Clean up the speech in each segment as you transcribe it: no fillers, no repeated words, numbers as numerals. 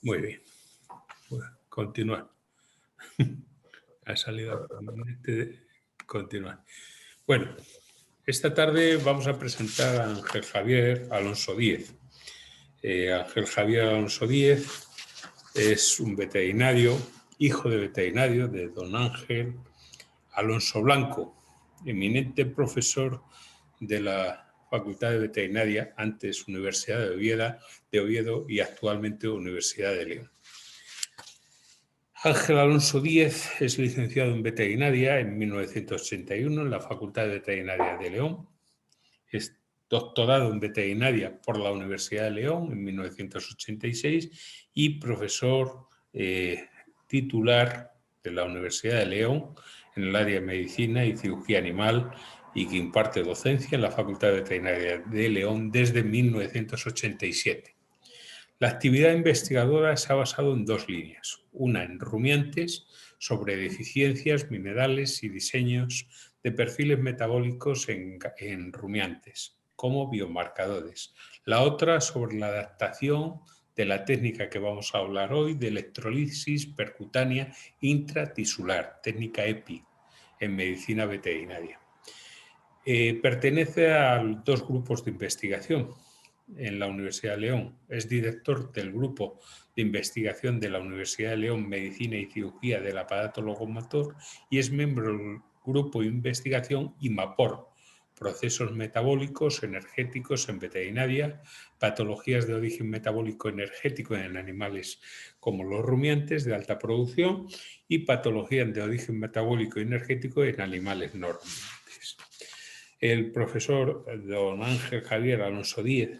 Muy bien. Continuar. Ha salido continuar. Bueno, esta tarde vamos a presentar a Ángel Javier Alonso Díez. Ángel Javier Alonso Díez es un veterinario, hijo de veterinario de don Ángel Alonso Blanco, eminente profesor de la Facultad de Veterinaria, antes Universidad de Oviedo y actualmente Universidad de León. Ángel Alonso Díez es licenciado en veterinaria en 1981 en la Facultad de Veterinaria de León. Es doctorado en veterinaria por la Universidad de León en 1986 y profesor titular de la Universidad de León en el área de medicina y cirugía animal y que imparte docencia en la Facultad de Veterinaria de León desde 1987. La actividad investigadora se ha basado en dos líneas, una en rumiantes sobre deficiencias, minerales y diseños de perfiles metabólicos en rumiantes como biomarcadores. La otra sobre la adaptación de la técnica que vamos a hablar hoy de electrolisis percutánea intratisular, técnica EPI, en medicina veterinaria. Pertenece a dos grupos de investigación en la Universidad de León. Es director del grupo de investigación de la Universidad de León, Medicina y Cirugía del Aparato Locomotor y es miembro del grupo de investigación IMAPOR, procesos metabólicos energéticos en veterinaria, patologías de origen metabólico energético en animales como los rumiantes de alta producción y patologías de origen metabólico energético en animales no rumiantes. El profesor don Ángel Javier Alonso Díez,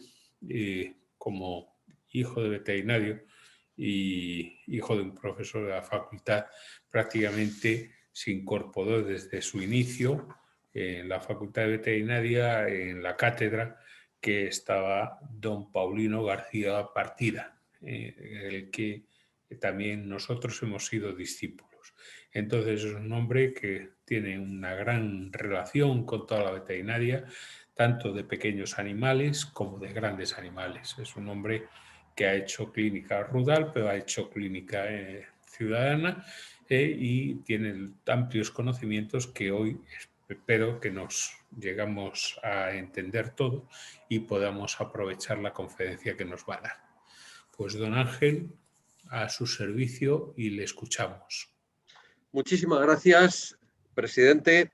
como hijo de veterinario y hijo de un profesor de la facultad, prácticamente se incorporó desde su inicio en la Facultad de Veterinaria, en la cátedra que estaba don Paulino García Partida, el que también nosotros hemos sido discípulos. Entonces es un hombre que tiene una gran relación con toda la veterinaria, tanto de pequeños animales como de grandes animales. Es un hombre que ha hecho clínica rural, pero ha hecho clínica ciudadana y tiene amplios conocimientos que hoy espero que nos llegamos a entender todo y podamos aprovechar la conferencia que nos va a dar. Pues don Ángel, a su servicio y le escuchamos. Muchísimas gracias, presidente.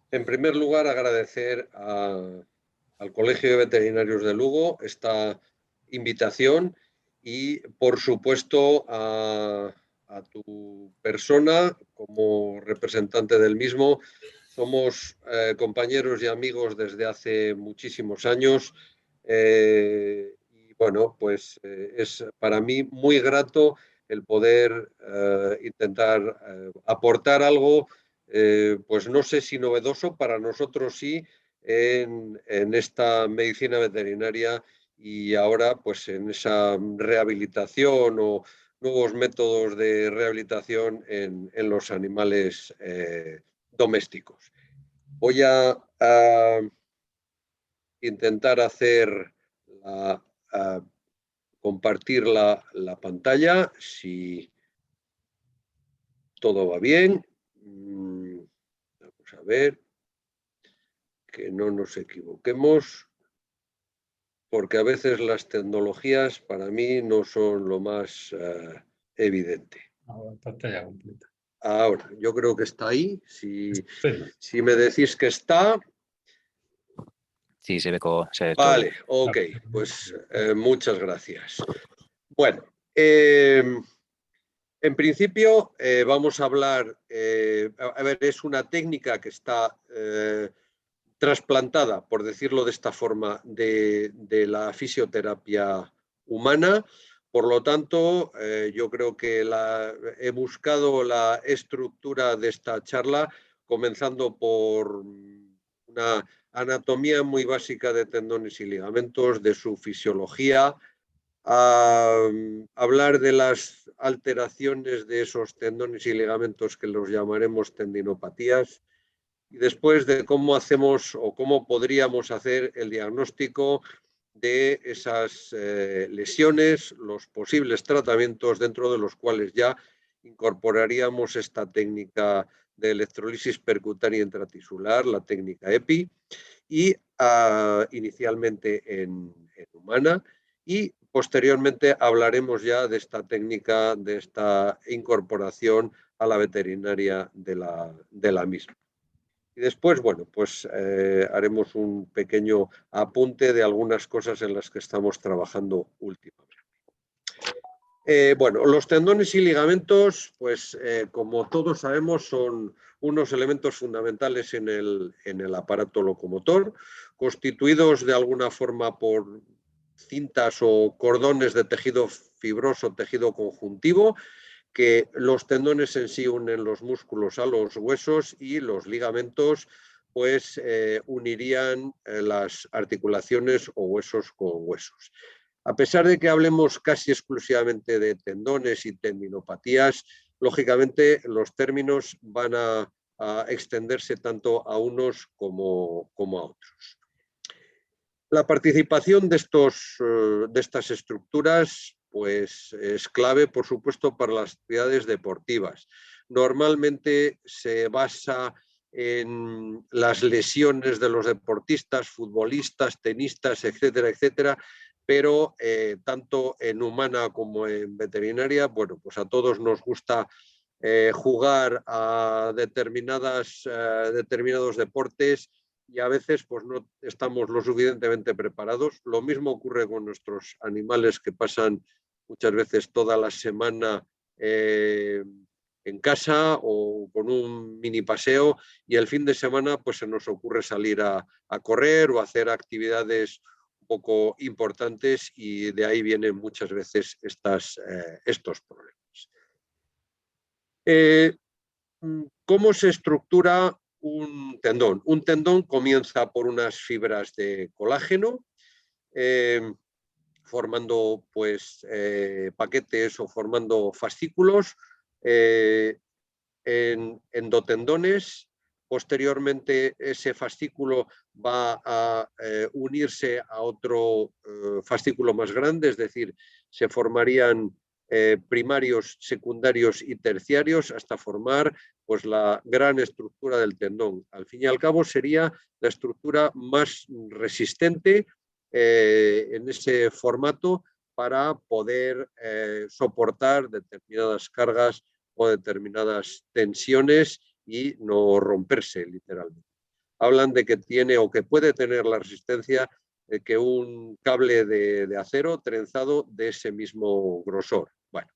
En primer lugar, agradecer al Colegio de Veterinarios de Lugo esta invitación y, por supuesto, a tu persona como representante del mismo. Somos compañeros y amigos desde hace muchísimos años y, bueno, pues es para mí muy grato el poder intentar aportar algo, pues no sé si novedoso, para nosotros sí, en esta medicina veterinaria y ahora pues en esa rehabilitación o nuevos métodos de rehabilitación en los animales domésticos. Voy a intentar compartir la pantalla, si todo va bien. Vamos a ver que no nos equivoquemos, porque a veces las tecnologías para mí no son lo más evidente. Ahora, pantalla completa. Ahora, yo creo que está ahí. Si me decís que está. Sí, se ve Vale, todo. ok, pues muchas gracias. Bueno, en principio vamos a hablar, a ver, es una técnica que está trasplantada, por decirlo de esta forma, de la fisioterapia humana. Por lo tanto, yo creo que he buscado la estructura de esta charla, comenzando por una anatomía muy básica de tendones y ligamentos, de su fisiología, a hablar de las alteraciones de esos tendones y ligamentos que los llamaremos tendinopatías, y después de cómo hacemos o cómo podríamos hacer el diagnóstico de esas lesiones, los posibles tratamientos, dentro de los cuales ya incorporaríamos esta técnica de electrolisis percutánea intratisular, la técnica EPI, y inicialmente en humana, y posteriormente hablaremos ya de esta técnica, de esta incorporación a la veterinaria de la misma. Y después, bueno, pues haremos un pequeño apunte de algunas cosas en las que estamos trabajando últimamente. Bueno, los tendones y ligamentos, pues como todos sabemos, son unos elementos fundamentales en el aparato locomotor, constituidos de alguna forma por cintas o cordones de tejido fibroso, tejido conjuntivo, que los tendones en sí unen los músculos a los huesos, y los ligamentos pues unirían las articulaciones o huesos con huesos. A pesar de que hablemos casi exclusivamente de tendones y tendinopatías, lógicamente los términos van a extenderse tanto a unos como a otros. La participación de estas estructuras pues, es clave, por supuesto, para las actividades deportivas. Normalmente se basa en las lesiones de los deportistas, futbolistas, tenistas, etcétera, etcétera, pero tanto en humana como en veterinaria, bueno, pues a todos nos gusta jugar a determinados deportes, y a veces pues no estamos lo suficientemente preparados. Lo mismo ocurre con nuestros animales, que pasan muchas veces toda la semana en casa o con un mini paseo, y el fin de semana pues se nos ocurre salir a correr o hacer actividades un poco importantes, y de ahí vienen muchas veces estos problemas. ¿Cómo se estructura un tendón? Un tendón comienza por unas fibras de colágeno, formando pues paquetes o formando fascículos en endotendones. Posteriormente ese fascículo va a unirse a otro fascículo más grande, es decir, se formarían primarios, secundarios y terciarios, hasta formar pues la gran estructura del tendón. Al fin y al cabo sería la estructura más resistente en ese formato para poder soportar determinadas cargas o determinadas tensiones y no romperse literalmente. Hablan de que tiene o que puede tener la resistencia que un cable de acero trenzado de ese mismo grosor. Bueno,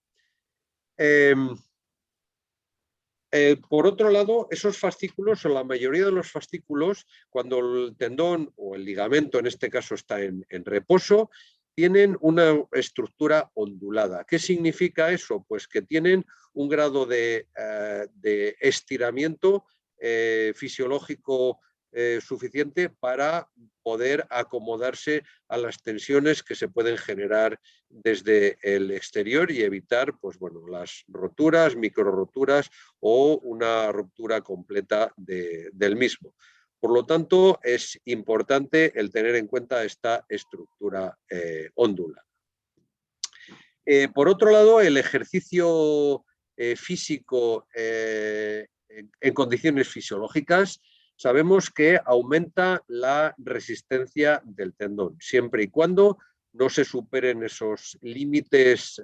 por otro lado, esos fascículos, o la mayoría de los fascículos, cuando el tendón o el ligamento en este caso está en reposo, tienen una estructura ondulada. ¿Qué significa eso? Pues que tienen un grado de estiramiento fisiológico suficiente para poder acomodarse a las tensiones que se pueden generar desde el exterior, y evitar pues, bueno, las roturas, microroturas o una ruptura completa del mismo. Por lo tanto, es importante el tener en cuenta esta estructura ondulada. Por otro lado, el ejercicio físico en condiciones fisiológicas, sabemos que aumenta la resistencia del tendón, siempre y cuando no se superen esos límites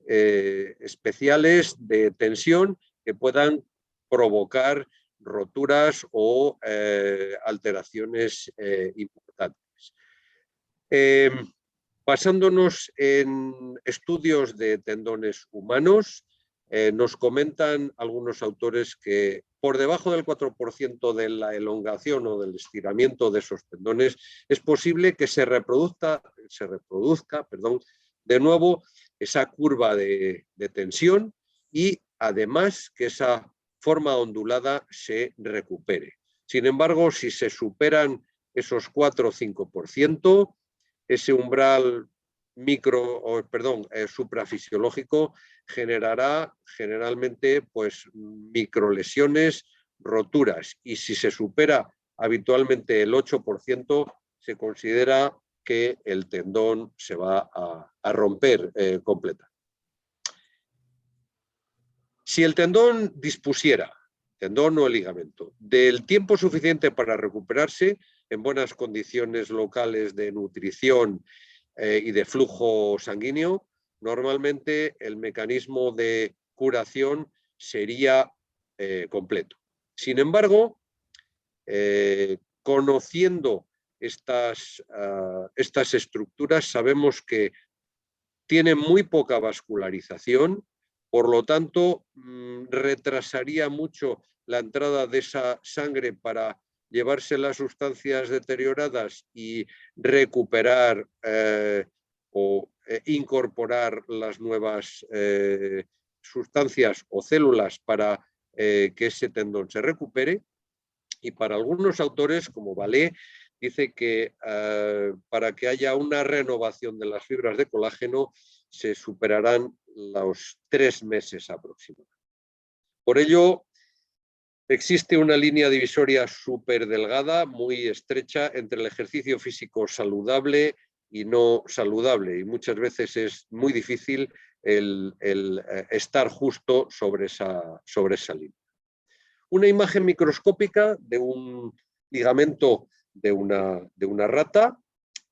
especiales de tensión que puedan provocar roturas o alteraciones importantes. Basándonos en estudios de tendones humanos, nos comentan algunos autores que por debajo del 4% de la elongación o del estiramiento de esos tendones es posible que se reproduzca de nuevo esa curva de tensión, y además que esa forma ondulada se recupere. Sin embargo, si se superan esos 4 o 5%, ese umbral suprafisiológico generará generalmente pues, microlesiones, roturas, y si se supera habitualmente el 8%, se considera que el tendón se va a romper completamente. Si el tendón dispusiera, tendón o el ligamento, del tiempo suficiente para recuperarse en buenas condiciones locales de nutrición y de flujo sanguíneo, normalmente el mecanismo de curación sería completo. Sin embargo, conociendo estas estructuras, sabemos que tienen muy poca vascularización, por lo tanto, retrasaría mucho la entrada de esa sangre para llevarse las sustancias deterioradas y recuperar o incorporar las nuevas sustancias o células para que ese tendón se recupere. Y para algunos autores, como Vallée, dice que para que haya una renovación de las fibras de colágeno se superarán los 3 meses aproximadamente. Por ello, existe una línea divisoria súper delgada, muy estrecha, entre el ejercicio físico saludable y no saludable. Y muchas veces es muy difícil el estar justo sobre esa línea. Una imagen microscópica de un ligamento de una rata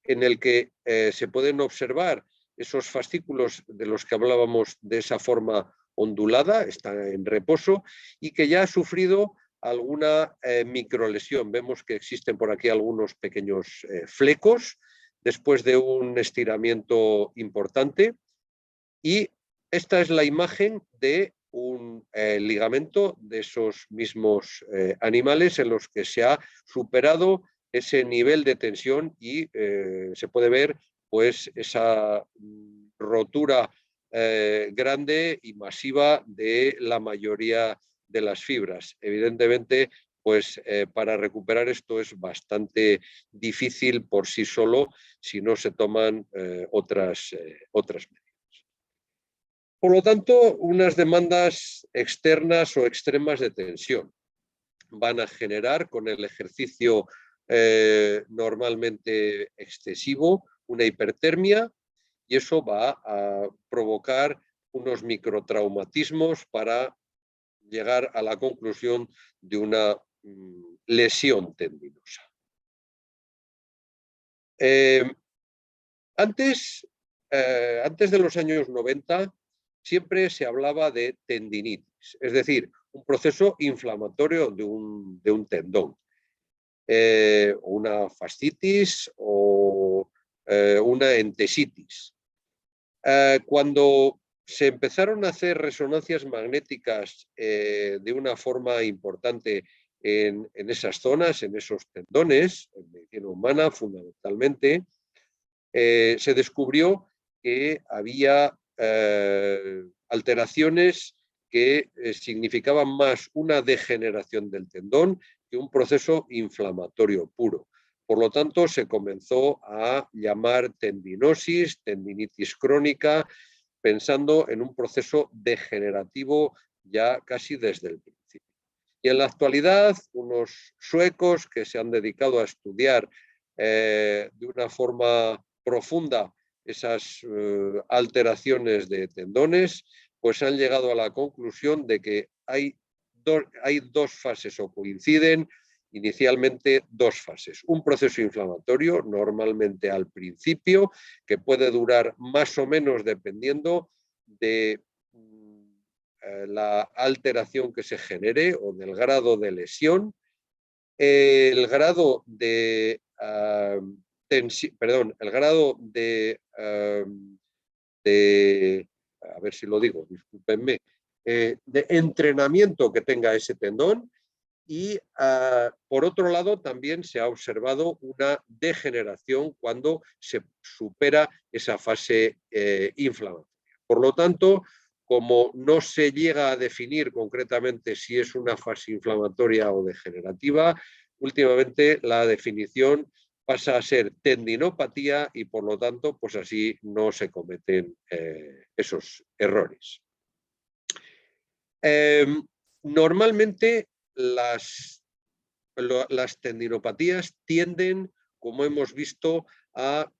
en el que se pueden observar esos fascículos de los que hablábamos de esa forma ondulada, está en reposo y que ya ha sufrido alguna microlesión. Vemos que existen por aquí algunos pequeños flecos después de un estiramiento importante y esta es la imagen de un ligamento de esos mismos animales en los que se ha superado ese nivel de tensión y se puede ver pues esa rotura grande y masiva de la mayoría de las fibras. Evidentemente, pues para recuperar esto es bastante difícil por sí solo si no se toman otras medidas. Por lo tanto, unas demandas externas o extremas de tensión van a generar con el ejercicio normalmente excesivo una hipertermia y eso va a provocar unos microtraumatismos para llegar a la conclusión de una lesión tendinosa. Antes de los años 90 siempre se hablaba de tendinitis, es decir, un proceso inflamatorio de un tendón, una fascitis o una entesitis. Cuando se empezaron a hacer resonancias magnéticas de una forma importante en esas zonas, en esos tendones, en medicina humana fundamentalmente, se descubrió que había alteraciones que significaban más una degeneración del tendón que un proceso inflamatorio puro. Por lo tanto, se comenzó a llamar tendinosis, tendinitis crónica, pensando en un proceso degenerativo ya casi desde el principio. Y en la actualidad, unos suecos que se han dedicado a estudiar de una forma profunda esas alteraciones de tendones, pues han llegado a la conclusión de que hay dos fases o coinciden inicialmente dos fases. Un proceso inflamatorio, normalmente al principio, que puede durar más o menos dependiendo de la alteración que se genere o del grado de lesión, el grado de el grado de a ver si lo digo, discúlpenme, de entrenamiento que tenga ese tendón y por otro lado también se ha observado una degeneración cuando se supera esa fase inflamatoria. Por lo tanto, como no se llega a definir concretamente si es una fase inflamatoria o degenerativa, últimamente la definición pasa a ser tendinopatía y por lo tanto pues así no se cometen esos errores. Normalmente las tendinopatías tienden, como hemos visto, a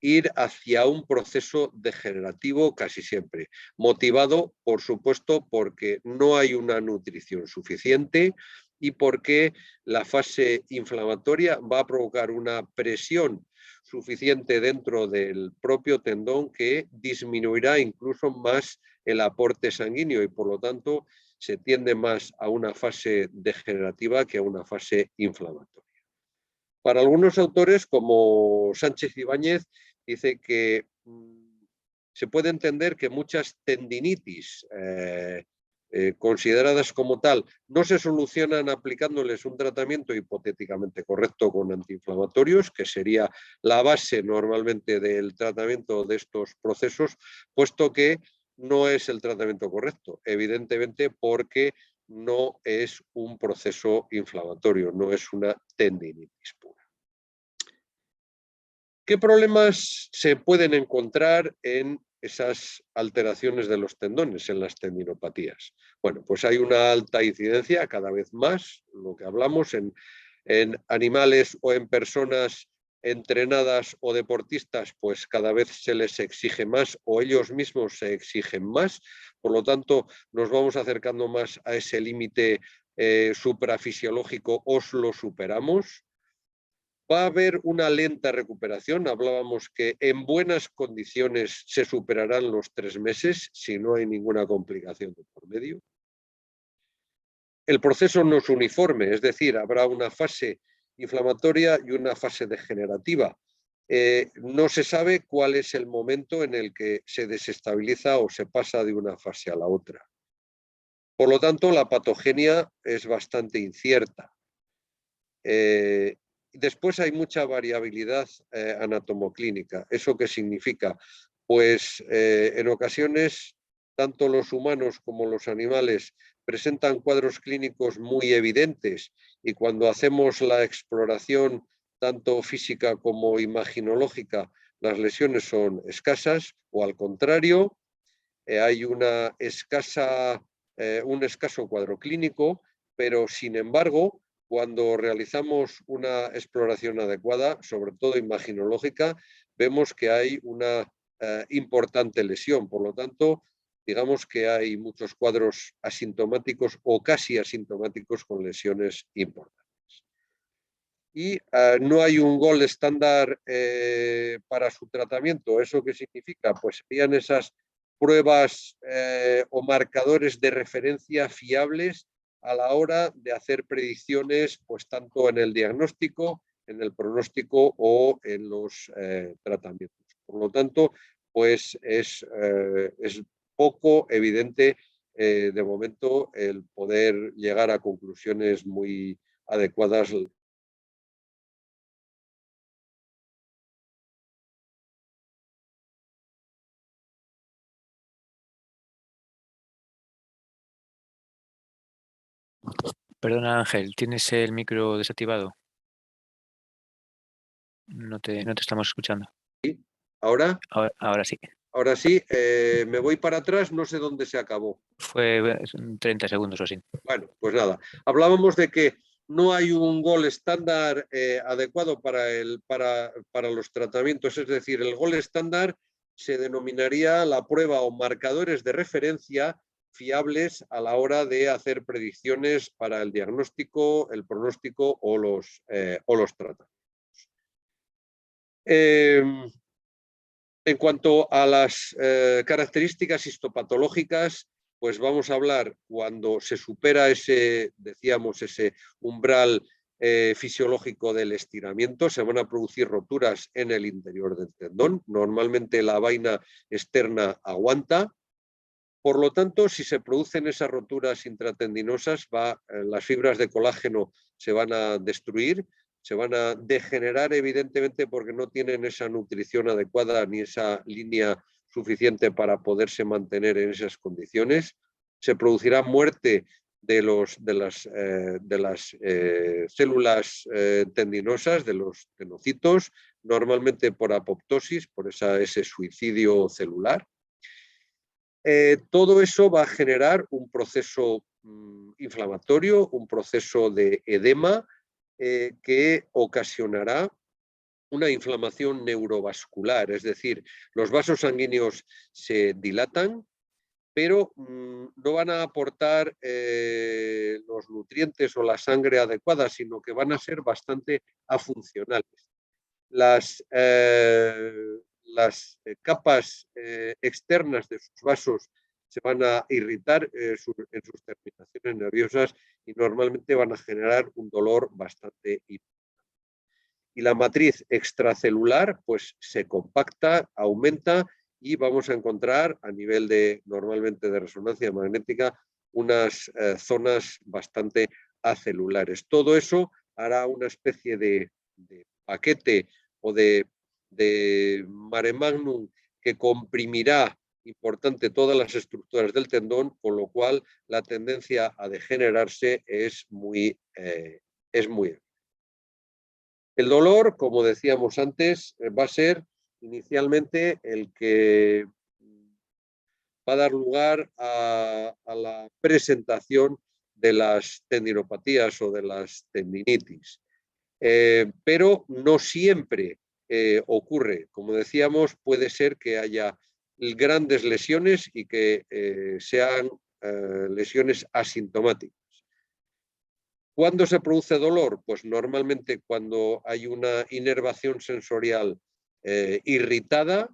ir hacia un proceso degenerativo casi siempre, motivado, por supuesto, porque no hay una nutrición suficiente y porque la fase inflamatoria va a provocar una presión suficiente dentro del propio tendón que disminuirá incluso más el aporte sanguíneo y por lo tanto se tiende más a una fase degenerativa que a una fase inflamatoria. Para algunos autores, como Sánchez Ibáñez, dice que se puede entender que muchas tendinitis consideradas como tal no se solucionan aplicándoles un tratamiento hipotéticamente correcto con antiinflamatorios, que sería la base normalmente del tratamiento de estos procesos, puesto que no es el tratamiento correcto, evidentemente porque no es un proceso inflamatorio, no es una tendinitis pura. ¿Qué problemas se pueden encontrar en esas alteraciones de los tendones, en las tendinopatías? Bueno, pues hay una alta incidencia, cada vez más, lo que hablamos en animales o en personas entrenadas o deportistas, pues cada vez se les exige más o ellos mismos se exigen más, por lo tanto nos vamos acercando más a ese límite suprafisiológico o lo superamos. Va a haber una lenta recuperación, hablábamos que en buenas condiciones se superarán los 3 meses si no hay ninguna complicación de por medio. El proceso no es uniforme, es decir, habrá una fase inflamatoria y una fase degenerativa. No se sabe cuál es el momento en el que se desestabiliza o se pasa de una fase a la otra. Por lo tanto, la patogenia es bastante incierta. Después hay mucha variabilidad anatomoclínica. ¿Eso qué significa? Pues en ocasiones tanto los humanos como los animales presentan cuadros clínicos muy evidentes y cuando hacemos la exploración tanto física como imaginológica, las lesiones son escasas o al contrario, hay un escaso cuadro clínico, pero sin embargo, cuando realizamos una exploración adecuada, sobre todo imaginológica, vemos que hay una importante lesión. Por lo tanto, digamos que hay muchos cuadros asintomáticos o casi asintomáticos con lesiones importantes. Y no hay un gol estándar para su tratamiento. ¿Eso qué significa? Pues serían esas pruebas o marcadores de referencia fiables a la hora de hacer predicciones, pues tanto en el diagnóstico, en el pronóstico o en los tratamientos. Por lo tanto, pues es poco evidente de momento el poder llegar a conclusiones muy adecuadas. Perdona, Ángel, ¿tienes el micro desactivado? No te estamos escuchando. ¿Ahora? Ahora sí. Ahora sí, me voy para atrás, no sé dónde se acabó. Fue 30 segundos o así. Bueno, pues nada. Hablábamos de que no hay un gol estándar adecuado para los tratamientos, es decir, el gol estándar se denominaría la prueba o marcadores de referencia fiables a la hora de hacer predicciones para el diagnóstico, el pronóstico o los tratamientos. En cuanto a las características histopatológicas, pues vamos a hablar cuando se supera ese umbral fisiológico del estiramiento, se van a producir roturas en el interior del tendón. Normalmente la vaina externa aguanta. Por lo tanto, si se producen esas roturas intratendinosas, las fibras de colágeno se van a destruir, se van a degenerar evidentemente porque no tienen esa nutrición adecuada ni esa línea suficiente para poderse mantener en esas condiciones. Se producirá muerte de las células tendinosas, de los tenocitos, normalmente por apoptosis, por ese suicidio celular. Todo eso va a generar un proceso inflamatorio, un proceso de edema que ocasionará una inflamación neurovascular, es decir, los vasos sanguíneos se dilatan, pero no van a aportar los nutrientes o la sangre adecuada, sino que van a ser bastante afuncionales. Las capas externas de sus vasos se van a irritar en sus terminaciones nerviosas y normalmente van a generar un dolor bastante importante. Y la matriz extracelular pues se compacta, aumenta y vamos a encontrar a nivel de normalmente de resonancia magnética unas zonas bastante acelulares. Todo eso hará una especie de paquete o de mare magnum que comprimirá importante todas las estructuras del tendón, con lo cual la tendencia a degenerarse es muy el dolor, como decíamos antes, va a ser inicialmente el que va a dar lugar a la presentación de las tendinopatías o de las tendinitis. Pero no siempre ocurre. Como decíamos, puede ser que haya grandes lesiones y que sean lesiones asintomáticas. ¿Cuándo se produce dolor? Pues normalmente cuando hay una inervación sensorial irritada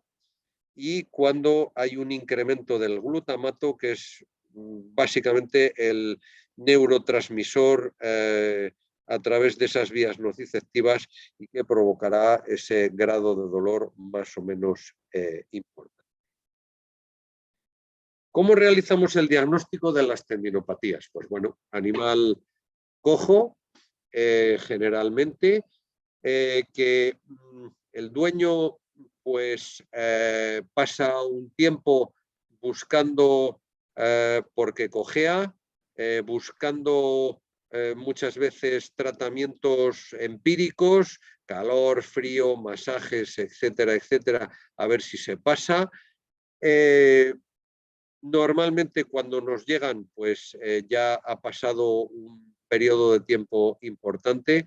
y cuando hay un incremento del glutamato, que es básicamente el neurotransmisor a través de esas vías nociceptivas y que provocará ese grado de dolor más o menos importante. ¿Cómo realizamos el diagnóstico de las tendinopatías? Pues bueno, animal cojo, generalmente, que el dueño pues pasa un tiempo buscando porque cojea, buscando muchas veces tratamientos empíricos, calor, frío, masajes, etcétera, etcétera, a ver si se pasa. Normalmente cuando nos llegan, pues ya ha pasado un periodo de tiempo importante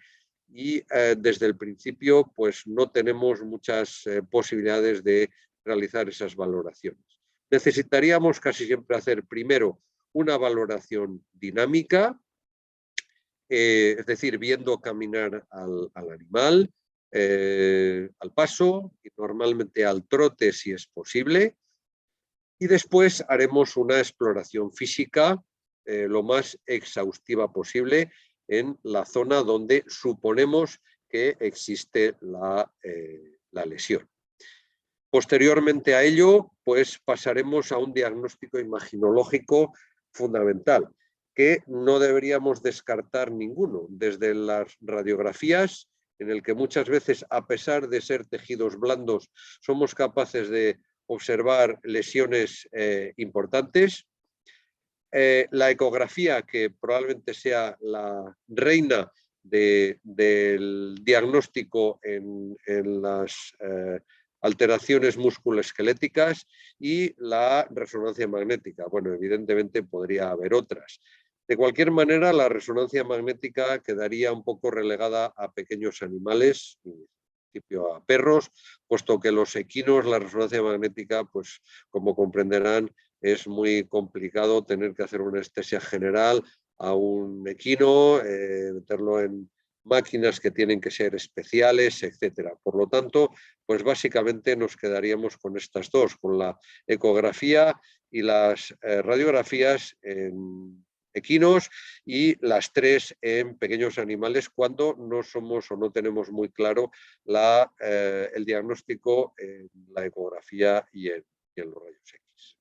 y desde el principio pues no tenemos muchas posibilidades de realizar esas valoraciones. Necesitaríamos casi siempre hacer primero una valoración dinámica, es decir, viendo caminar al animal, al paso y normalmente al trote si es posible. Y después haremos una exploración física lo más exhaustiva posible en la zona donde suponemos que existe la lesión. Posteriormente a ello, pues pasaremos a un diagnóstico imaginológico fundamental, que no deberíamos descartar ninguno, desde las radiografías, en el que muchas veces, a pesar de ser tejidos blandos, somos capaces de observar lesiones importantes. La ecografía, que probablemente sea la reina del diagnóstico en las alteraciones musculoesqueléticas, y la resonancia magnética. Bueno, evidentemente podría haber otras. De cualquier manera, la resonancia magnética quedaría un poco relegada a pequeños animales, en principio a perros, puesto que los equinos, la resonancia magnética, pues como comprenderán, es muy complicado tener que hacer una anestesia general a un equino, meterlo en máquinas que tienen que ser especiales, etcétera. Por lo tanto, pues básicamente nos quedaríamos con estas dos, con la ecografía y las radiografías en equinos y las tres en pequeños animales cuando no somos o no tenemos muy claro el diagnóstico en la ecografía y en los rayos X.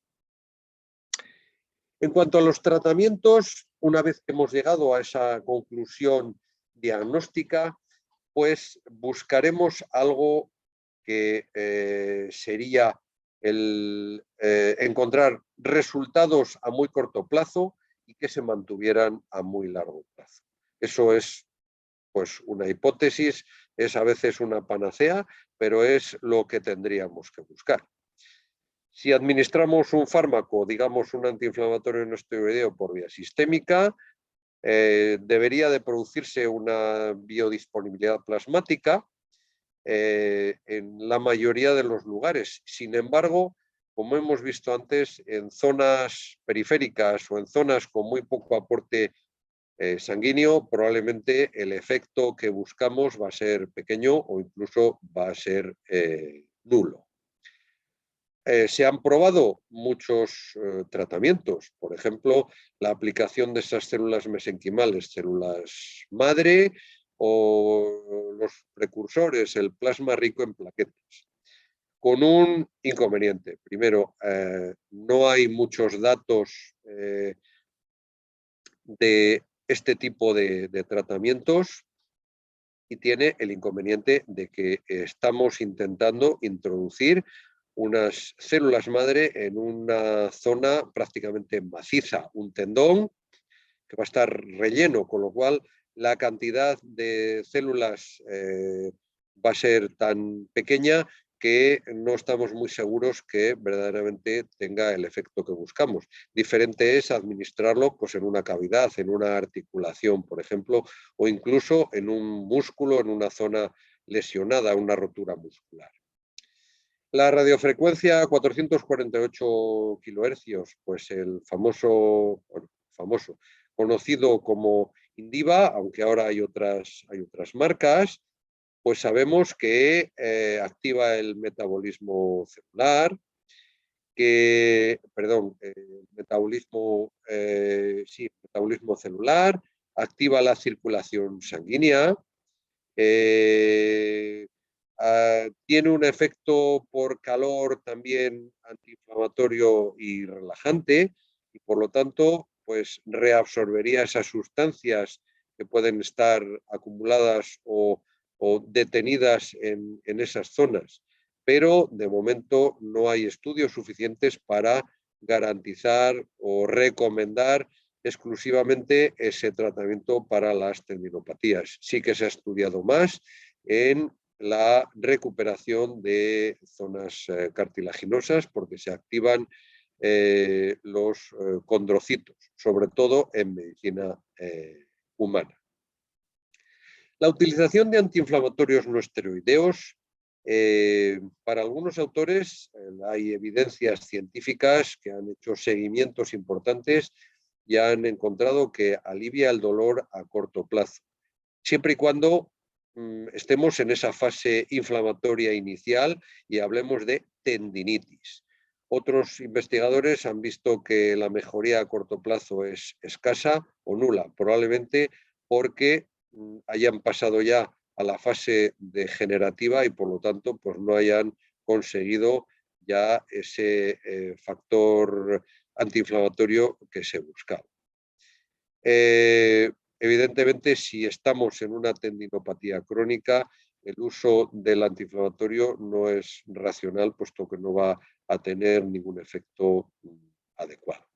En cuanto a los tratamientos, una vez que hemos llegado a esa conclusión diagnóstica, pues buscaremos algo que sería encontrar resultados a muy corto plazo y que se mantuvieran a muy largo plazo. Eso es pues una hipótesis, es a veces una panacea, pero es lo que tendríamos que buscar. Si administramos un fármaco, digamos un antiinflamatorio no esteroideo por vía sistémica, debería de producirse una biodisponibilidad plasmática en la mayoría de los lugares. Sin embargo, como hemos visto antes, en zonas periféricas o en zonas con muy poco aporte sanguíneo, probablemente el efecto que buscamos va a ser pequeño o incluso va a ser nulo. Se han probado muchos tratamientos, por ejemplo, la aplicación de esas células mesenquimales, células madre, o los precursores, el plasma rico en plaquetas, con un inconveniente. Primero, no hay muchos datos de este tipo de tratamientos y tiene el inconveniente de que estamos intentando introducir unas células madre en una zona prácticamente maciza, un tendón que va a estar relleno, con lo cual la cantidad de células va a ser tan pequeña que no estamos muy seguros que verdaderamente tenga el efecto que buscamos. Diferente es administrarlo pues, en una cavidad, en una articulación, por ejemplo, o incluso en un músculo, en una zona lesionada, una rotura muscular. La radiofrecuencia a 448 kilohercios, pues el famoso, conocido como Indiva, aunque ahora hay otras marcas, pues sabemos que activa el metabolismo celular, metabolismo celular, activa la circulación sanguínea, tiene un efecto por calor también antiinflamatorio y relajante, y por lo tanto pues reabsorbería esas sustancias que pueden estar acumuladas o detenidas en esas zonas. Pero de momento no hay estudios suficientes para garantizar o recomendar exclusivamente ese tratamiento para las tendinopatías. Sí que se ha estudiado más en la recuperación de zonas cartilaginosas porque se activan los condrocitos, sobre todo en medicina humana. La utilización de antiinflamatorios no esteroideos, para algunos autores hay evidencias científicas que han hecho seguimientos importantes y han encontrado que alivia el dolor a corto plazo, siempre y cuando estemos en esa fase inflamatoria inicial y hablemos de tendinitis. Otros investigadores han visto que la mejoría a corto plazo es escasa o nula, probablemente porque hayan pasado ya a la fase degenerativa y por lo tanto pues no hayan conseguido ya ese factor antiinflamatorio que se buscaba. Evidentemente, si estamos en una tendinopatía crónica, el uso del antiinflamatorio no es racional, puesto que no va a tener ningún efecto adecuado.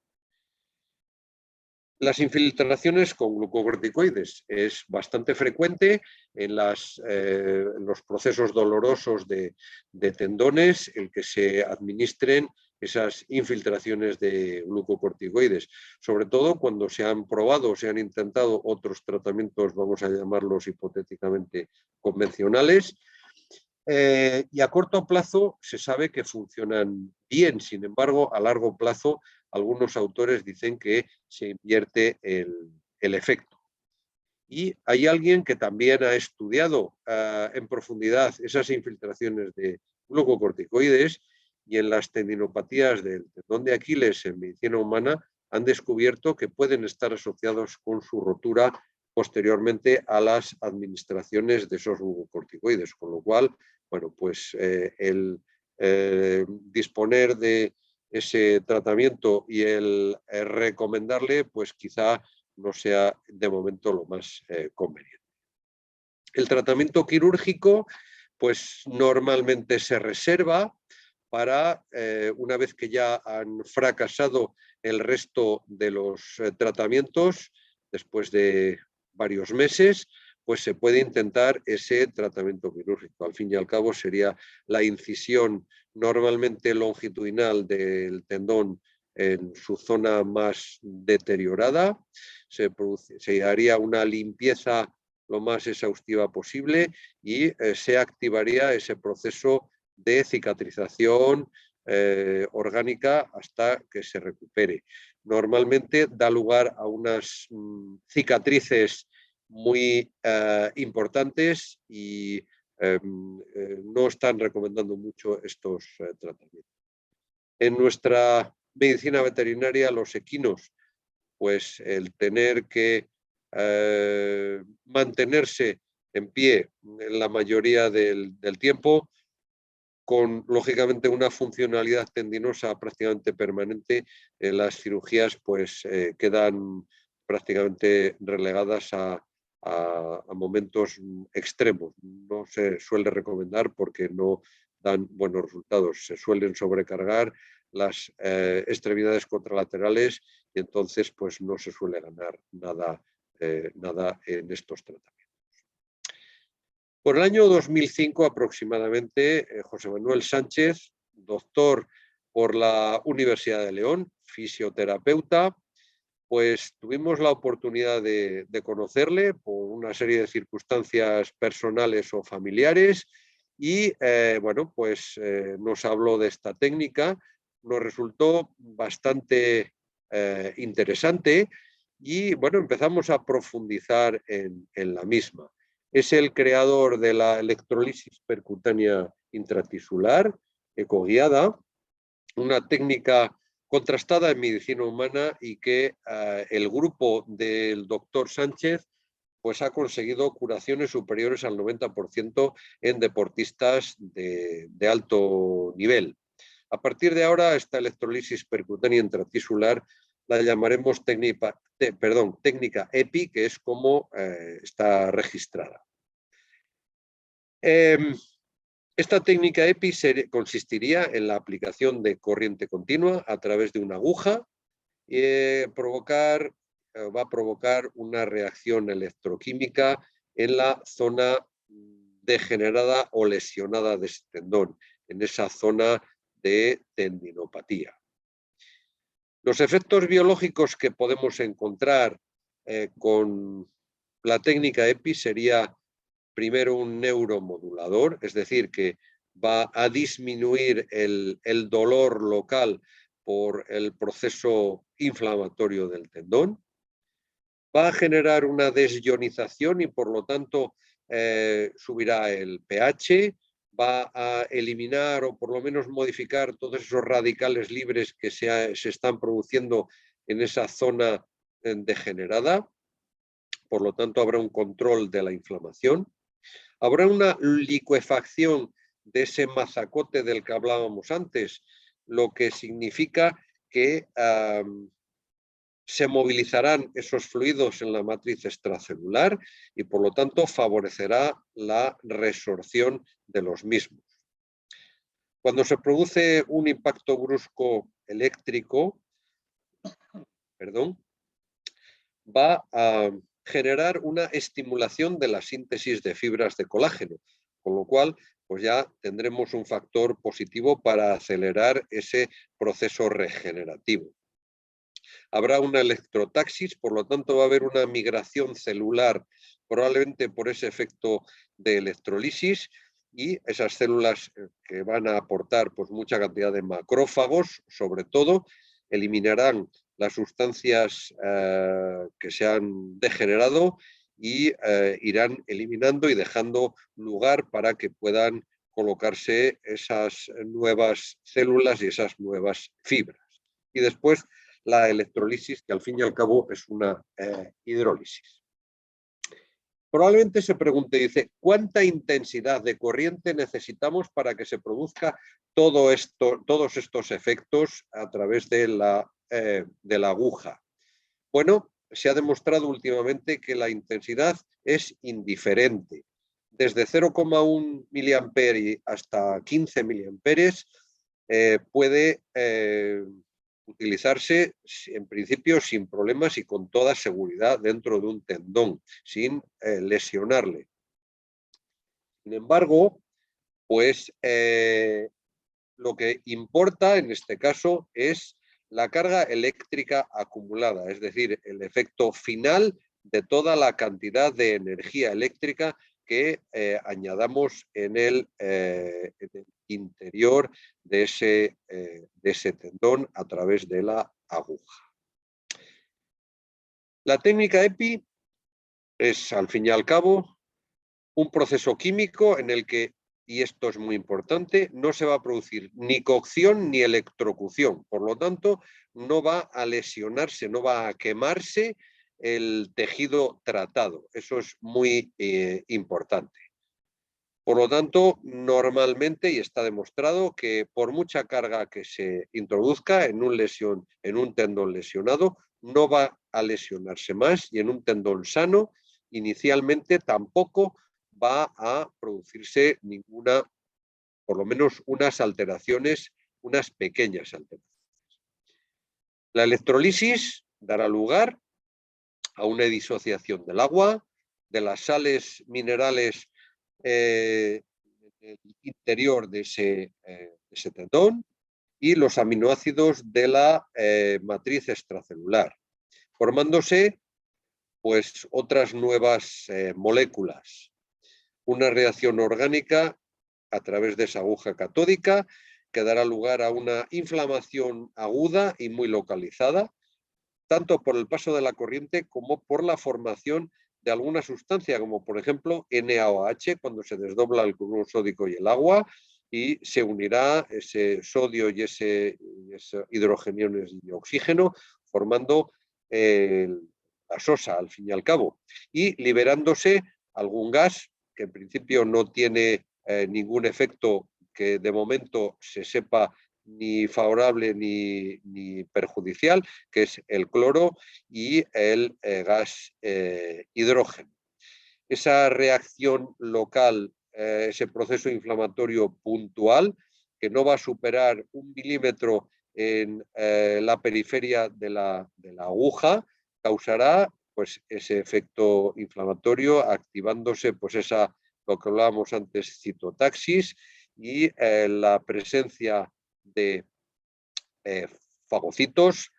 Las infiltraciones con glucocorticoides es bastante frecuente en los procesos dolorosos de tendones, el que se administren esas infiltraciones de glucocorticoides, sobre todo cuando se han probado, se han intentado otros tratamientos, vamos a llamarlos hipotéticamente convencionales, y a corto plazo se sabe que funcionan bien. Sin embargo, a largo plazo algunos autores dicen que se invierte el efecto. Y hay alguien que también ha estudiado en profundidad esas infiltraciones de glucocorticoides y en las tendinopatías del tendón de Aquiles en medicina humana han descubierto que pueden estar asociados con su rotura posteriormente a las administraciones de esos glucocorticoides, con lo cual, bueno, pues el disponer de ese tratamiento y el recomendarle, pues quizá no sea de momento lo más conveniente. El tratamiento quirúrgico, pues normalmente se reserva para, una vez que ya han fracasado el resto de los tratamientos, después de varios meses, pues se puede intentar ese tratamiento quirúrgico. Al fin y al cabo sería la incisión normalmente longitudinal del tendón en su zona más deteriorada, se haría una limpieza lo más exhaustiva posible y se activaría ese proceso de cicatrización orgánica hasta que se recupere. Normalmente da lugar a unas cicatrices muy importantes y no están recomendando mucho estos tratamientos. En nuestra medicina veterinaria, los equinos, pues el tener que mantenerse en pie en la mayoría del tiempo, con lógicamente una funcionalidad tendinosa prácticamente permanente, las cirugías pues quedan prácticamente relegadas a momentos extremos. No se suele recomendar porque no dan buenos resultados. Se suelen sobrecargar las extremidades contralaterales y entonces pues no se suele ganar nada en estos tratamientos. Por el año 2005 aproximadamente, José Manuel Sánchez, doctor por la Universidad de León, fisioterapeuta, pues tuvimos la oportunidad de conocerle por una serie de circunstancias personales o familiares y bueno, pues nos habló de esta técnica, nos resultó bastante interesante y bueno, empezamos a profundizar en la misma. Es el creador de la electrolisis percutánea intratisular, ecoguiada, una técnica contrastada en medicina humana y que el grupo del doctor Sánchez pues ha conseguido curaciones superiores al 90% en deportistas de alto nivel. A partir de ahora, esta electrolisis percutánea intratisular la llamaremos técnica EPI, que es como está registrada. Esta técnica EPI consistiría en la aplicación de corriente continua a través de una aguja y va a provocar una reacción electroquímica en la zona degenerada o lesionada de ese tendón, en esa zona de tendinopatía. Los efectos biológicos que podemos encontrar con la técnica EPI sería primero un neuromodulador, es decir, que va a disminuir el dolor local por el proceso inflamatorio del tendón, va a generar una desionización y por lo tanto subirá el pH, va a eliminar o por lo menos modificar todos esos radicales libres que se están produciendo en esa zona degenerada, por lo tanto habrá un control de la inflamación. Habrá una licuefacción de ese mazacote del que hablábamos antes, lo que significa que se movilizarán esos fluidos en la matriz extracelular y por lo tanto favorecerá la resorción de los mismos. Cuando se produce un impacto brusco eléctrico, va a generar una estimulación de la síntesis de fibras de colágeno, con lo cual pues ya tendremos un factor positivo para acelerar ese proceso regenerativo. Habrá una electrotaxis, por lo tanto va a haber una migración celular, probablemente por ese efecto de electrolisis, y esas células que van a aportar pues mucha cantidad de macrófagos, sobre todo, eliminarán las sustancias que se han degenerado y irán eliminando y dejando lugar para que puedan colocarse esas nuevas células y esas nuevas fibras. Y después la electrolisis, que al fin y al cabo es una hidrólisis. Probablemente se pregunte, dice, ¿cuánta intensidad de corriente necesitamos para que se produzca todos estos efectos a través de la aguja? Bueno, se ha demostrado últimamente que la intensidad es indiferente. Desde 0,1 miliamperes hasta 15 miliamperes puede utilizarse en principio sin problemas y con toda seguridad dentro de un tendón, sin lesionarle. Sin embargo, pues lo que importa en este caso es la carga eléctrica acumulada, es decir, el efecto final de toda la cantidad de energía eléctrica que añadamos en el interior de ese tendón a través de la aguja. La técnica EPI es, al fin y al cabo, un proceso químico en el que, y esto es muy importante, no se va a producir ni cocción ni electrocución. Por lo tanto, no va a lesionarse, no va a quemarse el tejido tratado. Eso es muy importante. Por lo tanto, normalmente, y está demostrado, que por mucha carga que se introduzca en un tendón lesionado, no va a lesionarse más, y en un tendón sano, inicialmente tampoco va a producirse ninguna, por lo menos unas alteraciones, unas pequeñas alteraciones. La electrolisis dará lugar a una disociación del agua, de las sales minerales en el interior de ese tendón, y los aminoácidos de la matriz extracelular, formándose pues otras nuevas moléculas. Una reacción orgánica a través de esa aguja catódica que dará lugar a una inflamación aguda y muy localizada, tanto por el paso de la corriente como por la formación de alguna sustancia, como por ejemplo NaOH, cuando se desdobla el cloruro sódico y el agua, y se unirá ese sodio y ese hidrogeniones y oxígeno, formando la sosa, al fin y al cabo, y liberándose algún gas que en principio no tiene ningún efecto que de momento se sepa ni favorable ni perjudicial, que es el cloro y el gas hidrógeno. Esa reacción local, ese proceso inflamatorio puntual, que no va a superar 1 milímetro en la periferia de la aguja, causará pues ese efecto inflamatorio, activándose pues lo que hablábamos antes, citotaxis, y la presencia de fagocitos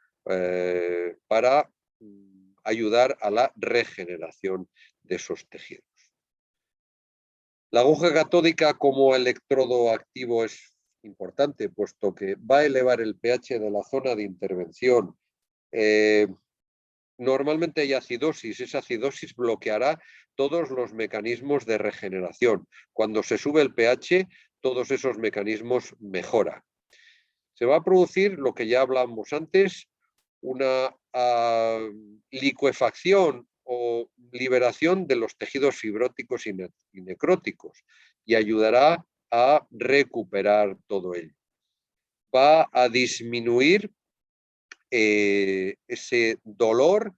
para ayudar a la regeneración de esos tejidos. La aguja catódica como electrodo activo es importante, puesto que va a elevar el pH de la zona de intervención. Normalmente hay acidosis, esa acidosis bloqueará todos los mecanismos de regeneración. Cuando se sube el pH, todos esos mecanismos mejoran. Se va a producir lo que ya hablamos antes, una licuefacción o liberación de los tejidos fibróticos y necróticos, y ayudará a recuperar todo ello. Va a disminuir ese dolor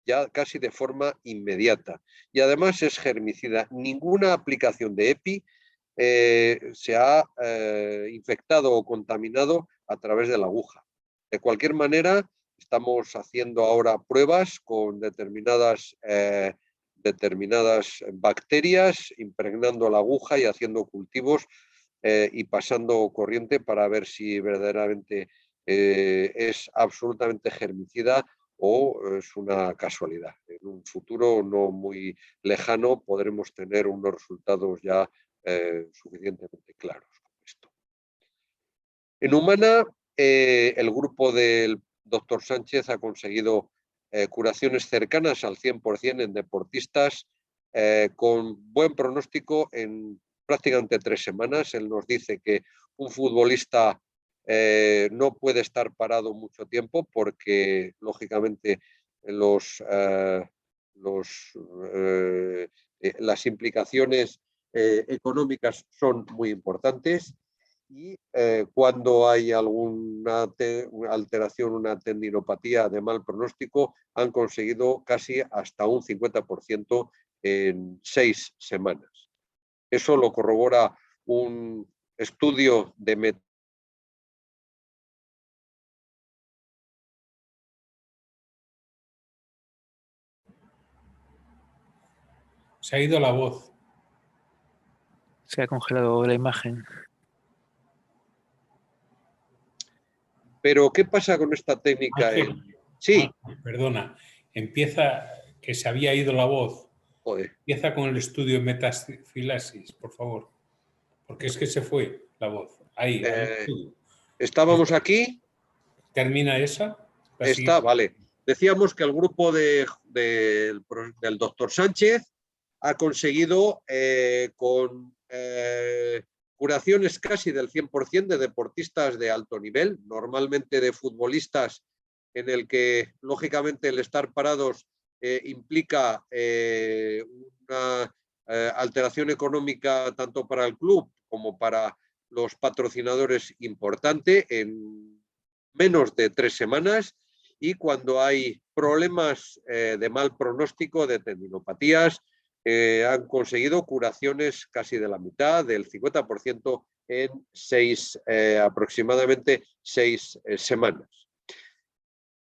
ya casi de forma inmediata, y además es germicida. Ninguna aplicación de EPI se ha infectado o contaminado a través de la aguja. De cualquier manera, estamos haciendo ahora pruebas con determinadas bacterias, impregnando la aguja y haciendo cultivos y pasando corriente para ver si verdaderamente es absolutamente germicida o es una casualidad. En un futuro no muy lejano podremos tener unos resultados ya suficientemente claros con esto. En humana, el grupo del doctor Sánchez ha conseguido curaciones cercanas al 100% en deportistas con buen pronóstico en prácticamente 3 semanas. Él nos dice que un futbolista no puede estar parado mucho tiempo porque, lógicamente, las implicaciones económicas son muy importantes, y cuando hay alguna alteración, una tendinopatía de mal pronóstico, han conseguido casi hasta un 50% en 6 semanas. Eso lo corrobora un estudio de Se ha ido la voz. Se ha congelado la imagen. Pero, ¿qué pasa con esta técnica? Ángel, Sí. perdona, empieza, que se había ido la voz. Joder. Empieza con el estudio de metafilasis, por favor. Porque es que se fue la voz. Ahí, al estudio. Estábamos aquí. ¿Termina esa? Está, vale. Decíamos que el grupo del doctor Sánchez ha conseguido con curaciones casi del 100% de deportistas de alto nivel, normalmente de futbolistas, en el que lógicamente el estar parados implica una alteración económica tanto para el club como para los patrocinadores importante en menos de 3 semanas, y cuando hay problemas de mal pronóstico, de tendinopatías, han conseguido curaciones casi de la mitad, del 50% en aproximadamente 6 semanas.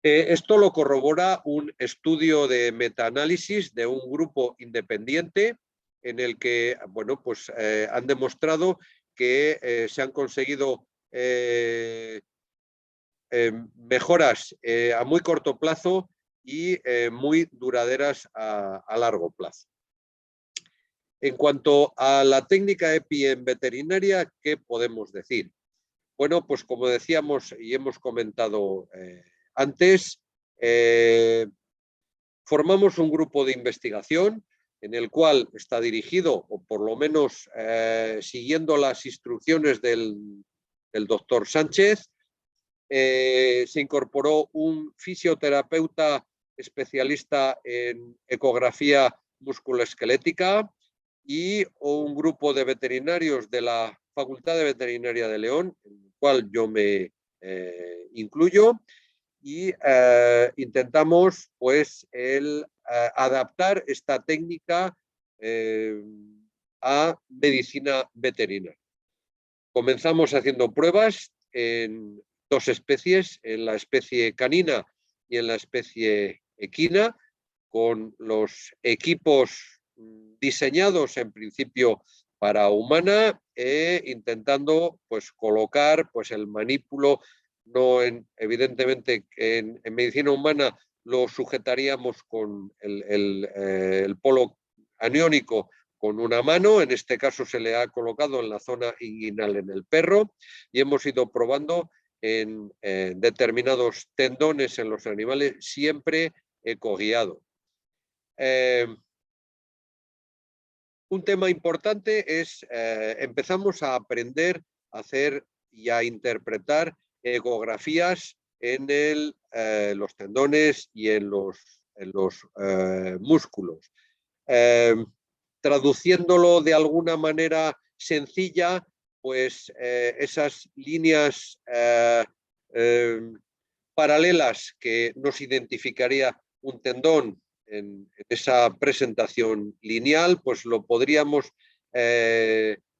Esto lo corrobora un estudio de metaanálisis de un grupo independiente en el que, bueno, pues han demostrado que se han conseguido mejoras a muy corto plazo y muy duraderas a largo plazo. En cuanto a la técnica EPI en veterinaria, ¿qué podemos decir? Bueno, pues como decíamos y hemos comentado antes, formamos un grupo de investigación en el cual está dirigido, o por lo menos siguiendo las instrucciones del doctor Sánchez. Se incorporó un fisioterapeuta especialista en ecografía musculoesquelética y un grupo de veterinarios de la Facultad de Veterinaria de León, en el cual yo me incluyo, y intentamos pues adaptar esta técnica a medicina veterinaria. Comenzamos haciendo pruebas en 2 especies, en la especie canina y en la especie equina, con los equipos diseñados en principio para humana, intentando pues colocar pues el manípulo, evidentemente en medicina humana lo sujetaríamos con el polo aniónico con una mano, en este caso se le ha colocado en la zona inguinal en el perro, y hemos ido probando en determinados tendones en los animales, siempre ecoguiado. Un tema importante es, empezamos a aprender a hacer y a interpretar ecografías en los tendones y en los músculos. Traduciéndolo de alguna manera sencilla, pues esas líneas paralelas que nos identificaría un tendón en esa presentación lineal, pues lo podríamos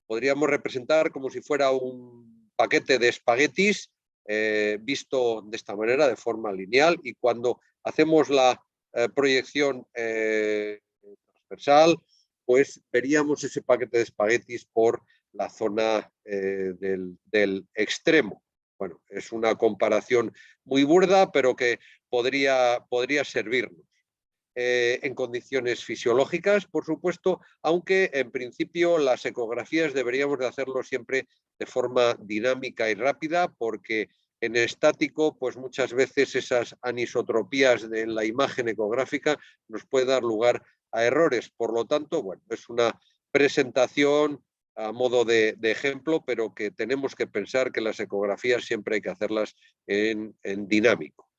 representar como si fuera un paquete de espaguetis visto de esta manera, de forma lineal, y cuando hacemos la proyección transversal, pues veríamos ese paquete de espaguetis por la zona del extremo. Bueno, es una comparación muy burda, pero que podría servirnos. En condiciones fisiológicas, por supuesto, aunque en principio las ecografías deberíamos de hacerlo siempre de forma dinámica y rápida, porque en estático, pues muchas veces esas anisotropías de la imagen ecográfica nos puede dar lugar a errores. Por lo tanto, bueno, es una presentación a modo de ejemplo, pero que tenemos que pensar que las ecografías siempre hay que hacerlas en dinámico.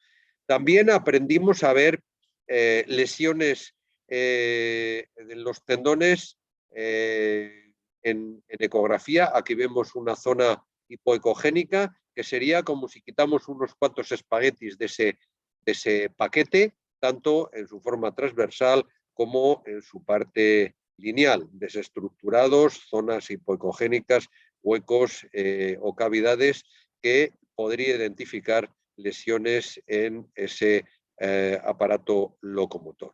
También aprendimos a ver lesiones en los tendones en ecografía. Aquí vemos una zona hipoecogénica, que sería como si quitamos unos cuantos espaguetis de ese paquete, tanto en su forma transversal como en su parte lineal, desestructurados, zonas hipoecogénicas, huecos o cavidades que podría identificar lesiones en ese aparato locomotor.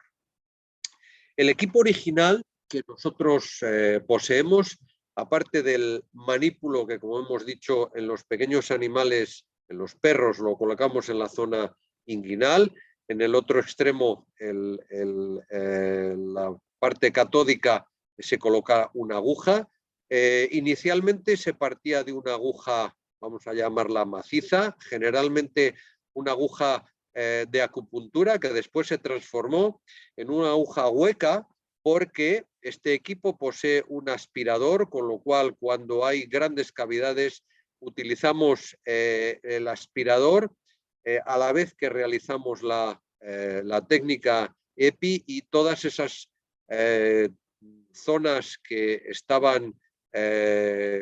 El equipo original que nosotros poseemos, aparte del manípulo que, como hemos dicho, en los pequeños animales, en los perros lo colocamos en la zona inguinal, en el otro extremo, la parte catódica, se coloca una aguja. Inicialmente se partía de una aguja, vamos a llamarla maciza, generalmente una aguja de acupuntura, que después se transformó en una aguja hueca, porque este equipo posee un aspirador, con lo cual cuando hay grandes cavidades utilizamos el aspirador a la vez que realizamos la técnica EPI, y todas esas zonas que estaban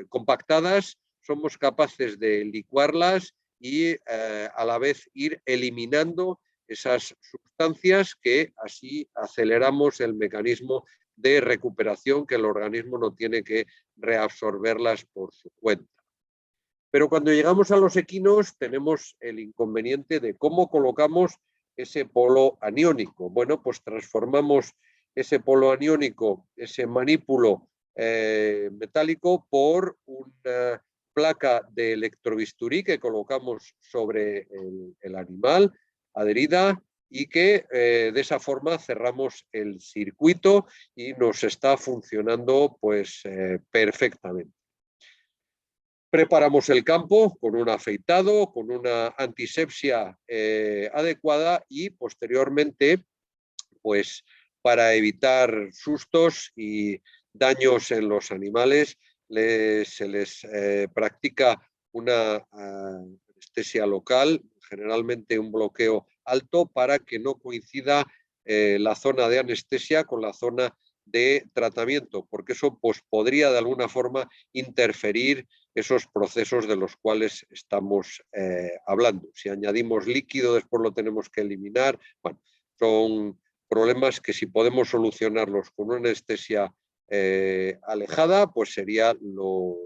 compactadas somos capaces de licuarlas y a la vez ir eliminando esas sustancias, que así aceleramos el mecanismo de recuperación, que el organismo no tiene que reabsorberlas por su cuenta. Pero cuando llegamos a los equinos tenemos el inconveniente de cómo colocamos ese polo aniónico. Bueno, pues transformamos ese polo aniónico, ese manípulo metálico, por una placa de electrobisturí que colocamos sobre el animal adherida, y que de esa forma cerramos el circuito y nos está funcionando pues perfectamente. Preparamos el campo con un afeitado, con una antisepsia adecuada, y posteriormente, pues para evitar sustos y daños en los animales, se les practica una anestesia local, generalmente un bloqueo alto, para que no coincida la zona de anestesia con la zona de tratamiento, porque eso pues podría de alguna forma interferir esos procesos de los cuales estamos hablando. Si añadimos líquido, después lo tenemos que eliminar. Bueno, son problemas que, si podemos solucionarlos con una anestesia alejada, pues sería lo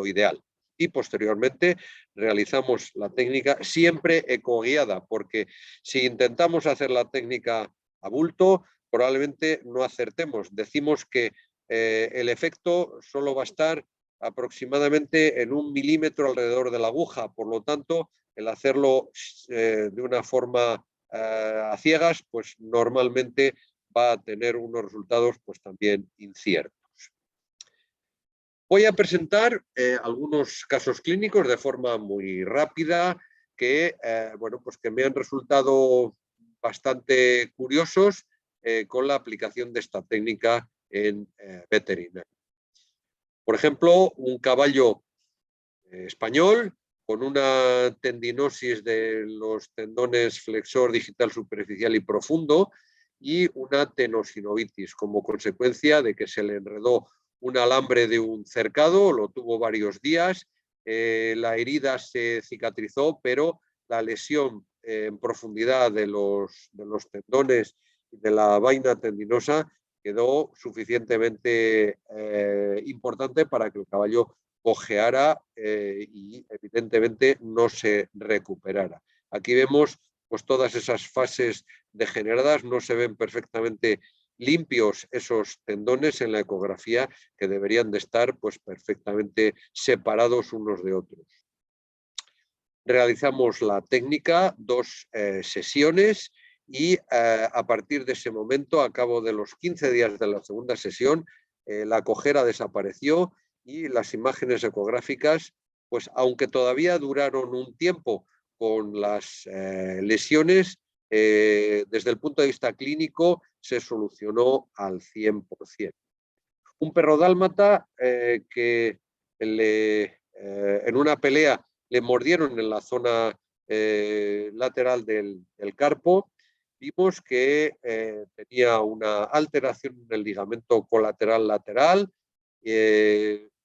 ideal. Y posteriormente realizamos la técnica siempre ecoguiada, porque si intentamos hacer la técnica a bulto, probablemente no acertemos. Decimos que el efecto solo va a estar aproximadamente en 1 milímetro alrededor de la aguja, por lo tanto, el hacerlo de una forma a ciegas, pues normalmente va a tener unos resultados pues también inciertos. Voy a presentar algunos casos clínicos de forma muy rápida que, bueno, pues que me han resultado bastante curiosos con la aplicación de esta técnica en veterinaria. Por ejemplo, un caballo español con una tendinosis de los tendones flexor digital superficial y profundo y una tenosinovitis, como consecuencia de que se le enredó un alambre de un cercado, lo tuvo varios días, la herida se cicatrizó, pero la lesión en profundidad de los tendones y de la vaina tendinosa quedó suficientemente importante para que el caballo cojeara y evidentemente no se recuperara. Aquí vemos pues todas esas fases degeneradas, no se ven perfectamente limpios esos tendones en la ecografía, que deberían de estar pues perfectamente separados unos de otros. Realizamos la técnica, 2 sesiones, y a partir de ese momento, a cabo de los 15 días de la segunda sesión, la cojera desapareció y las imágenes ecográficas, pues aunque todavía duraron un tiempo con las lesiones, desde el punto de vista clínico se solucionó al 100%. Un perro dálmata que en una pelea le mordieron en la zona lateral del carpo. Vimos que tenía una alteración en el ligamento colateral lateral,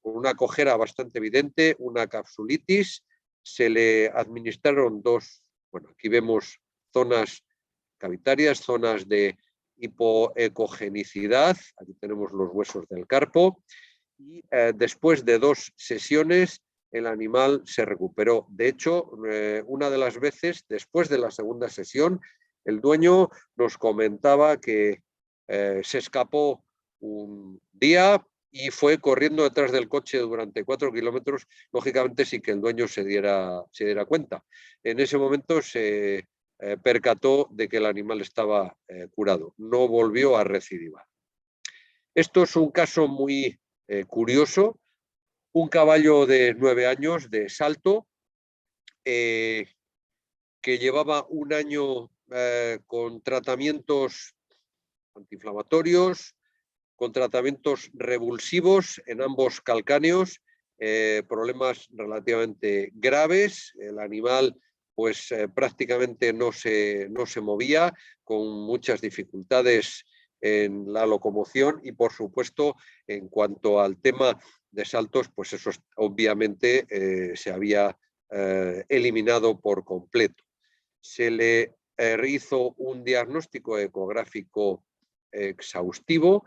con una cojera bastante evidente, una capsulitis. Se le administraron 2, bueno, aquí vemos zonas cavitarias, zonas de hipoecogenicidad, aquí tenemos los huesos del carpo, y después de 2 sesiones el animal se recuperó. De hecho, una de las veces, después de la segunda sesión, el dueño nos comentaba que se escapó un día y fue corriendo detrás del coche durante 4 kilómetros, lógicamente sin que el dueño se diera cuenta. En ese momento se percató de que el animal estaba curado. No volvió a recidivar. Esto es un caso muy curioso. Un caballo de 9 años de salto que llevaba un año con tratamientos antiinflamatorios, con tratamientos revulsivos en ambos calcáneos, problemas relativamente graves. El animal pues prácticamente no se movía, con muchas dificultades en la locomoción y por supuesto en cuanto al tema de saltos, pues eso obviamente se había eliminado por completo. Se le hizo un diagnóstico ecográfico exhaustivo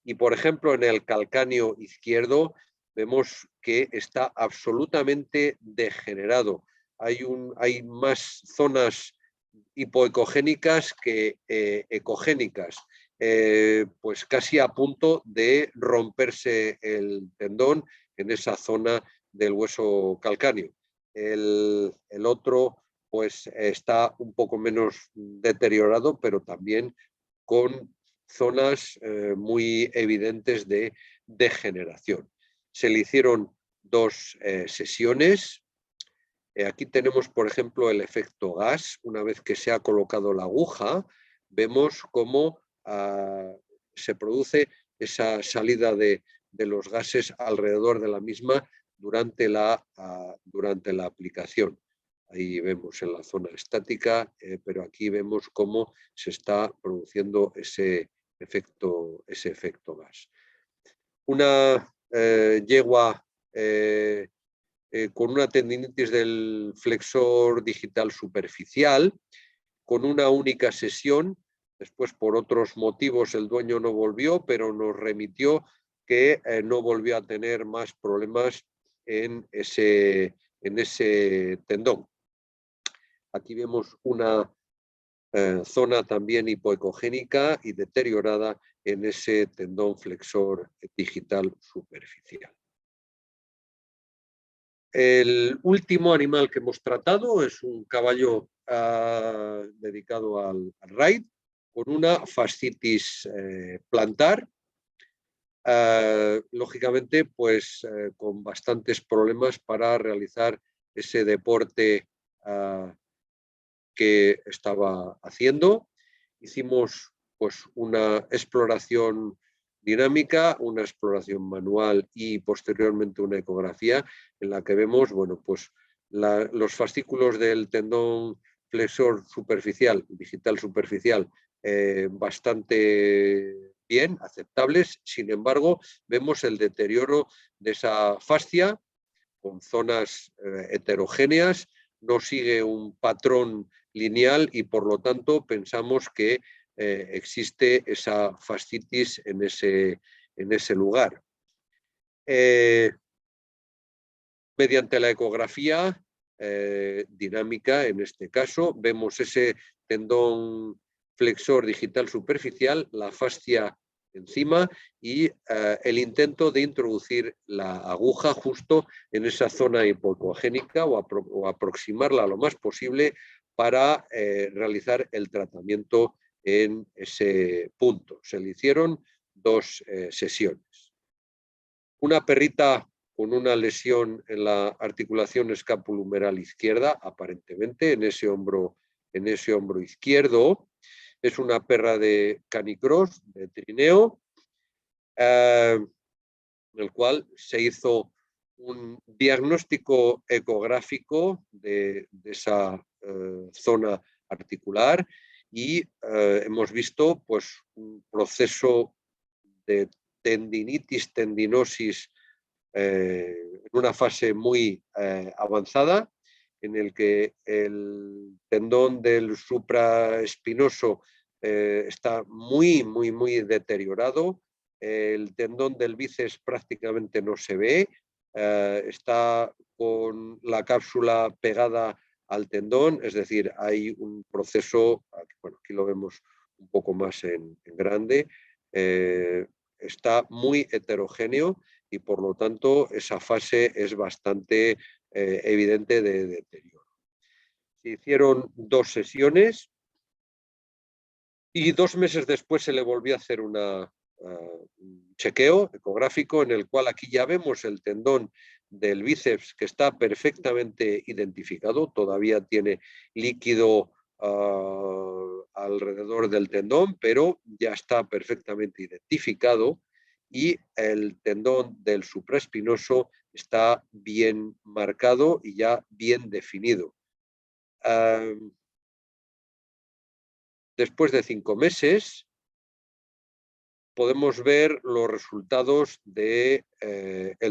y, por ejemplo, en el calcáneo izquierdo vemos que está absolutamente degenerado. Hay más zonas hipoecogénicas que ecogénicas, pues casi a punto de romperse el tendón en esa zona del hueso calcáneo. El otro pues está un poco menos deteriorado, pero también con zonas muy evidentes de degeneración. Se le hicieron 2 sesiones. Aquí tenemos, por ejemplo, el efecto gas. Una vez que se ha colocado la aguja, vemos cómo se produce esa salida de los gases alrededor de la misma durante la aplicación. Ahí vemos en la zona estática, pero aquí vemos cómo se está produciendo ese efecto gas. Una yegua con una tendinitis del flexor digital superficial, con una única sesión. Después, por otros motivos, el dueño no volvió, pero nos remitió que no volvió a tener más problemas en ese tendón. Aquí vemos una zona también hipoecogénica y deteriorada en ese tendón flexor digital superficial. El último animal que hemos tratado es un caballo dedicado al raid, con una fascitis plantar, lógicamente pues con bastantes problemas para realizar ese deporte que estaba haciendo. Hicimos pues una exploración dinámica, una exploración manual y posteriormente una ecografía en la que vemos, bueno, pues los fascículos del tendón flexor superficial, digital superficial, bastante bien, aceptables. Sin embargo, vemos el deterioro de esa fascia con zonas heterogéneas, no sigue un patrón lineal y por lo tanto pensamos que existe esa fascitis en ese lugar. Mediante la ecografía dinámica, en este caso, vemos ese tendón flexor digital superficial, la fascia encima y el intento de introducir la aguja justo en esa zona hipoecogénica o aproximarla lo más posible para realizar el tratamiento en ese punto. Se le hicieron 2 sesiones. Una perrita con una lesión en la articulación escapulohumeral izquierda, aparentemente en ese hombro izquierdo. Es una perra de canicross, de trineo, en el cual se hizo un diagnóstico ecográfico de esa zona articular y hemos visto pues, un proceso de tendinitis, tendinosis en una fase muy avanzada, en el que el tendón del supraespinoso está muy deteriorado. El tendón del bíceps prácticamente no se ve, está con la cápsula pegada al tendón, es decir, hay un proceso, bueno, aquí lo vemos un poco más en grande, está muy heterogéneo y por lo tanto esa fase es bastante evidente de deterioro. Se hicieron 2 sesiones y 2 meses después se le volvió a hacer un chequeo ecográfico en el cual aquí ya vemos el tendón del bíceps que está perfectamente identificado, todavía tiene líquido alrededor del tendón, pero ya está perfectamente identificado y el tendón del supraespinoso está bien marcado y ya bien definido. Después de 5 meses podemos ver los resultados del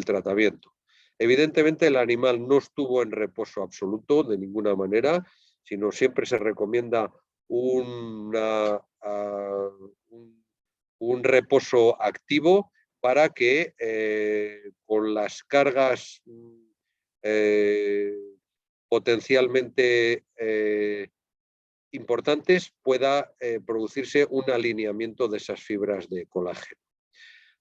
tratamiento. Evidentemente el animal no estuvo en reposo absoluto de ninguna manera, sino siempre se recomienda un reposo activo para que con las cargas potencialmente importantes pueda producirse un alineamiento de esas fibras de colágeno.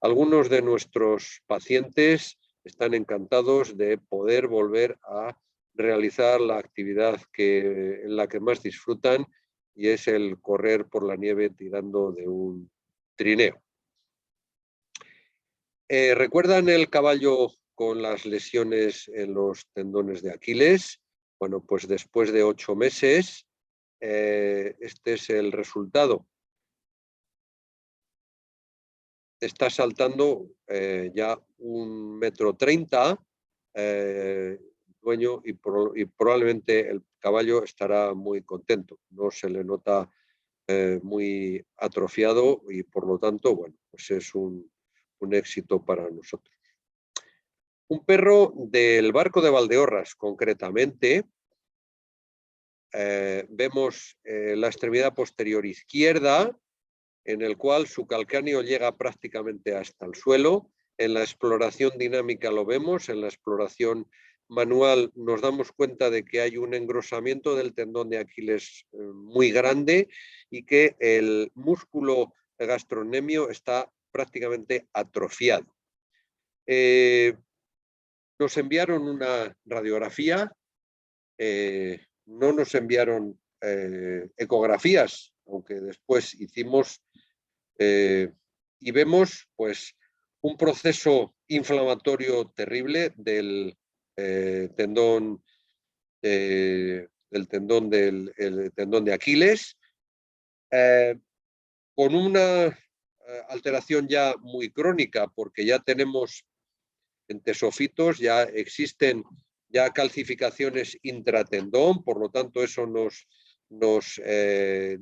Algunos de nuestros pacientes están encantados de poder volver a realizar la actividad en la que más disfrutan, y es el correr por la nieve tirando de un trineo. ¿Recuerdan el caballo con las lesiones en los tendones de Aquiles? Bueno, pues después de 8 meses, este es el resultado. Está saltando ya 1,30 m, dueño, y probablemente el caballo estará muy contento. No se le nota muy atrofiado y por lo tanto, bueno, pues es un éxito para nosotros. Un perro del Barco de Valdeorras, concretamente, vemos la extremidad posterior izquierda, en el cual su calcáneo llega prácticamente hasta el suelo. En la exploración dinámica lo vemos, en la exploración manual nos damos cuenta de que hay un engrosamiento del tendón de Aquiles muy grande y que el músculo gastrocnemio está prácticamente atrofiado. Nos enviaron una radiografía, no nos enviaron ecografías, aunque después hicimos, y vemos pues un proceso inflamatorio terrible del tendón de Aquiles, con una alteración ya muy crónica, porque ya tenemos en tesofitos, ya existen ya calcificaciones intratendón, por lo tanto eso nos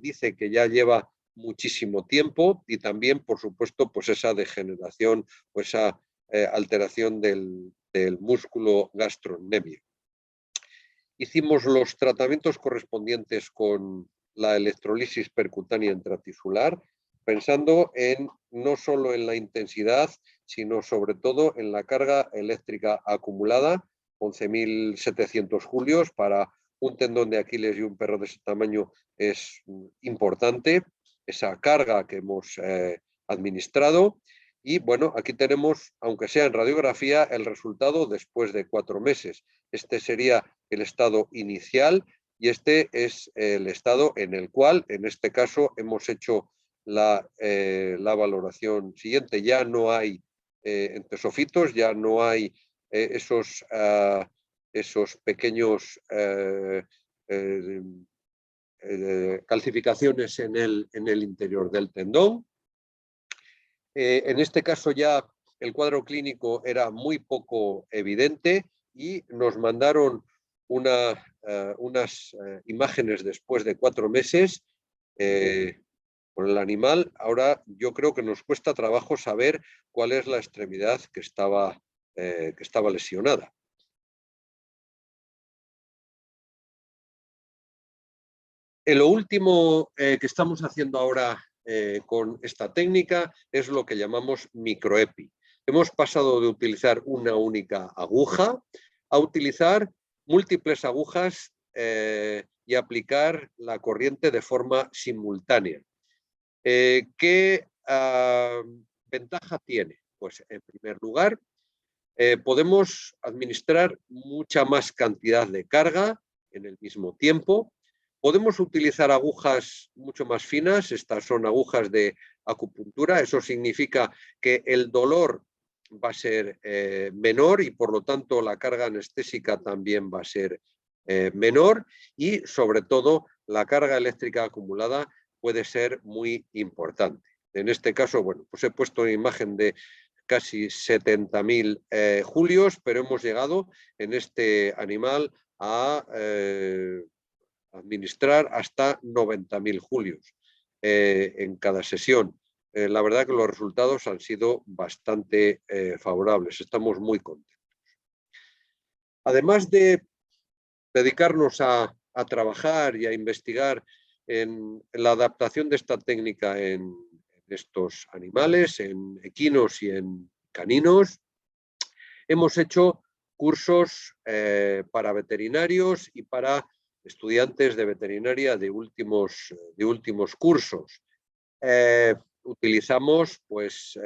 dice que ya lleva muchísimo tiempo, y también, por supuesto, pues esa degeneración o esa alteración del músculo gastrocnemio. Hicimos los tratamientos correspondientes con la electrolisis percutánea intratisular, pensando no solo en la intensidad, sino sobre todo en la carga eléctrica acumulada, 11.700 julios para un tendón de Aquiles y un perro de ese tamaño es importante, esa carga que hemos administrado. Y bueno, aquí tenemos, aunque sea en radiografía, el resultado después de 4 meses. Este sería el estado inicial y este es el estado en el cual, en este caso, hemos hecho la valoración siguiente. Ya no hay entesofitos, ya no hay esos pequeños calcificaciones en el interior del tendón. En este caso ya el cuadro clínico era muy poco evidente y nos mandaron unas imágenes después de 4 meses con el animal. Ahora yo creo que nos cuesta trabajo saber cuál es la extremidad que estaba lesionada. Lo último que estamos haciendo ahora con esta técnica es lo que llamamos microepi. Hemos pasado de utilizar una única aguja a utilizar múltiples agujas y aplicar la corriente de forma simultánea. ¿Qué ventaja tiene? Pues en primer lugar, podemos administrar mucha más cantidad de carga en el mismo tiempo. Podemos utilizar agujas mucho más finas, estas son agujas de acupuntura, eso significa que el dolor va a ser menor y por lo tanto la carga anestésica también va a ser menor y sobre todo la carga eléctrica acumulada puede ser muy importante. En este caso, bueno, pues he puesto una imagen de casi 70.000 julios, pero hemos llegado en este animal a administrar hasta 90.000 julios en cada sesión. La verdad que los resultados han sido bastante favorables, estamos muy contentos. Además de dedicarnos a trabajar y a investigar en la adaptación de esta técnica en estos animales, en equinos y en caninos, hemos hecho cursos para veterinarios y para estudiantes de veterinaria de últimos cursos. Utilizamos pues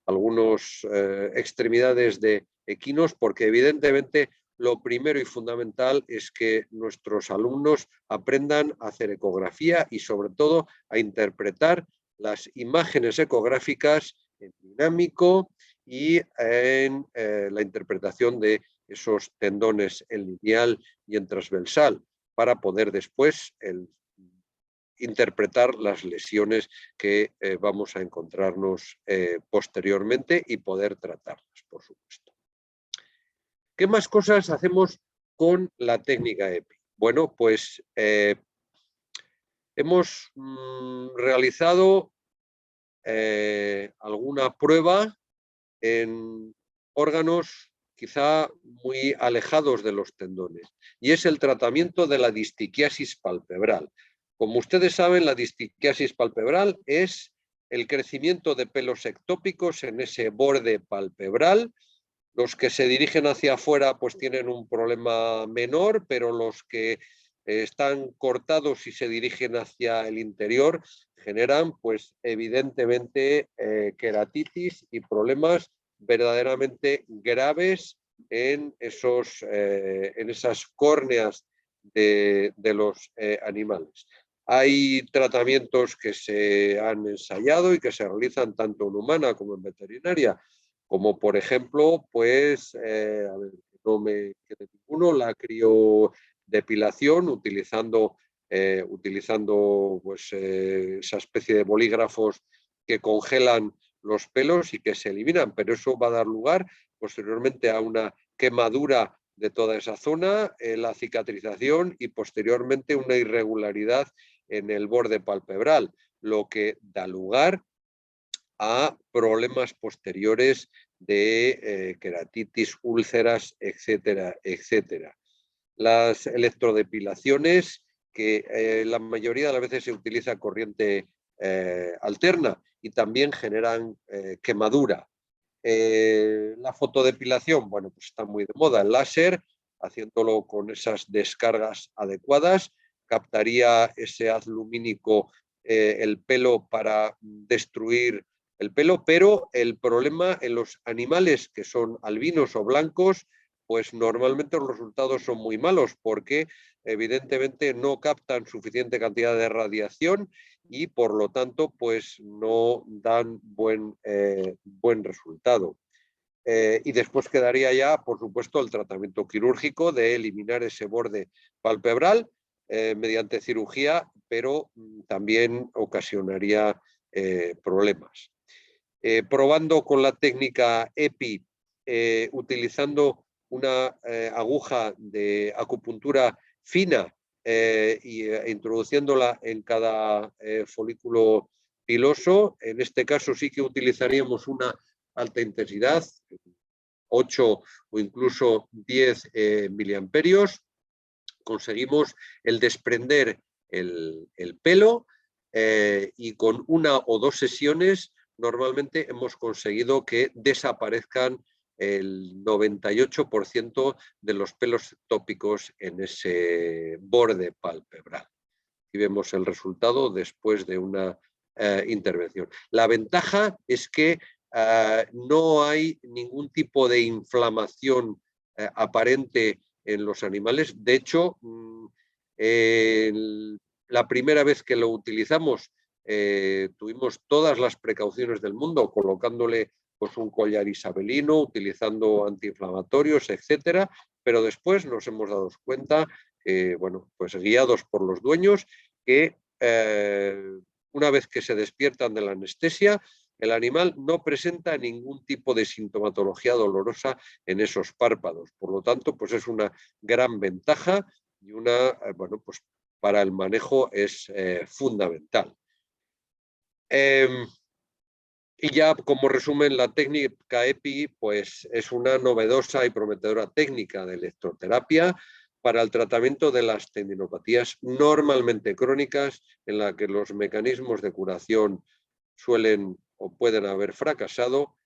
algunas extremidades de equinos porque evidentemente lo primero y fundamental es que nuestros alumnos aprendan a hacer ecografía y sobre todo a interpretar las imágenes ecográficas en dinámico y en la interpretación de esos tendones en lineal y en transversal para poder después interpretar las lesiones que vamos a encontrarnos posteriormente y poder tratarlas, por supuesto. ¿Qué más cosas hacemos con la técnica EPI? Bueno, pues hemos realizado alguna prueba en órganos quizá muy alejados de los tendones, y es el tratamiento de la distiquiasis palpebral. Como ustedes saben, la distiquiasis palpebral es el crecimiento de pelos ectópicos en ese borde palpebral. Los que se dirigen hacia afuera pues tienen un problema menor, pero los que están cortados y se dirigen hacia el interior generan pues evidentemente queratitis y problemas verdaderamente graves en esas córneas de los animales. Hay tratamientos que se han ensayado y que se realizan tanto en humana como en veterinaria, como por ejemplo, pues, a ver, no me quede ninguno, la criodepilación utilizando pues, esa especie de bolígrafos que congelan los pelos y que se eliminan, pero eso va a dar lugar posteriormente a una quemadura de toda esa zona, la cicatrización y posteriormente una irregularidad en el borde palpebral, lo que da lugar a problemas posteriores de queratitis, úlceras, etcétera, etcétera. Las electrodepilaciones, que la mayoría de las veces se utiliza corriente alterna y también generan quemadura. La fotodepilación, bueno, pues está muy de moda. El láser, haciéndolo con esas descargas adecuadas, captaría ese haz lumínico, el pelo para destruir el pelo, pero el problema en los animales que son albinos o blancos, pues normalmente los resultados son muy malos porque evidentemente no captan suficiente cantidad de radiación y por lo tanto pues no dan buen resultado. Y después quedaría ya, por supuesto, el tratamiento quirúrgico de eliminar ese borde palpebral mediante cirugía, pero también ocasionaría problemas. Probando con la técnica EPI, utilizando una aguja de acupuntura fina e introduciéndola en cada folículo piloso. En este caso sí que utilizaríamos una alta intensidad, 8 o incluso 10 miliamperios. Conseguimos el desprender el pelo y con una o dos sesiones normalmente hemos conseguido que desaparezcan el 98% de los pelos ectópicos en ese borde palpebral. Y vemos el resultado después de una intervención. La ventaja es que no hay ningún tipo de inflamación aparente en los animales. De hecho, la primera vez que lo utilizamos tuvimos todas las precauciones del mundo, colocándole pues, un collar isabelino, utilizando antiinflamatorios, etcétera, pero después nos hemos dado cuenta, bueno, pues guiados por los dueños, que una vez que se despiertan de la anestesia, el animal no presenta ningún tipo de sintomatología dolorosa en esos párpados. Por lo tanto, pues es una gran ventaja y bueno, pues para el manejo es fundamental. Y ya como resumen, la técnica EPI pues, es una novedosa y prometedora técnica de electroterapia para el tratamiento de las tendinopatías normalmente crónicas, en la que los mecanismos de curación suelen o pueden haber fracasado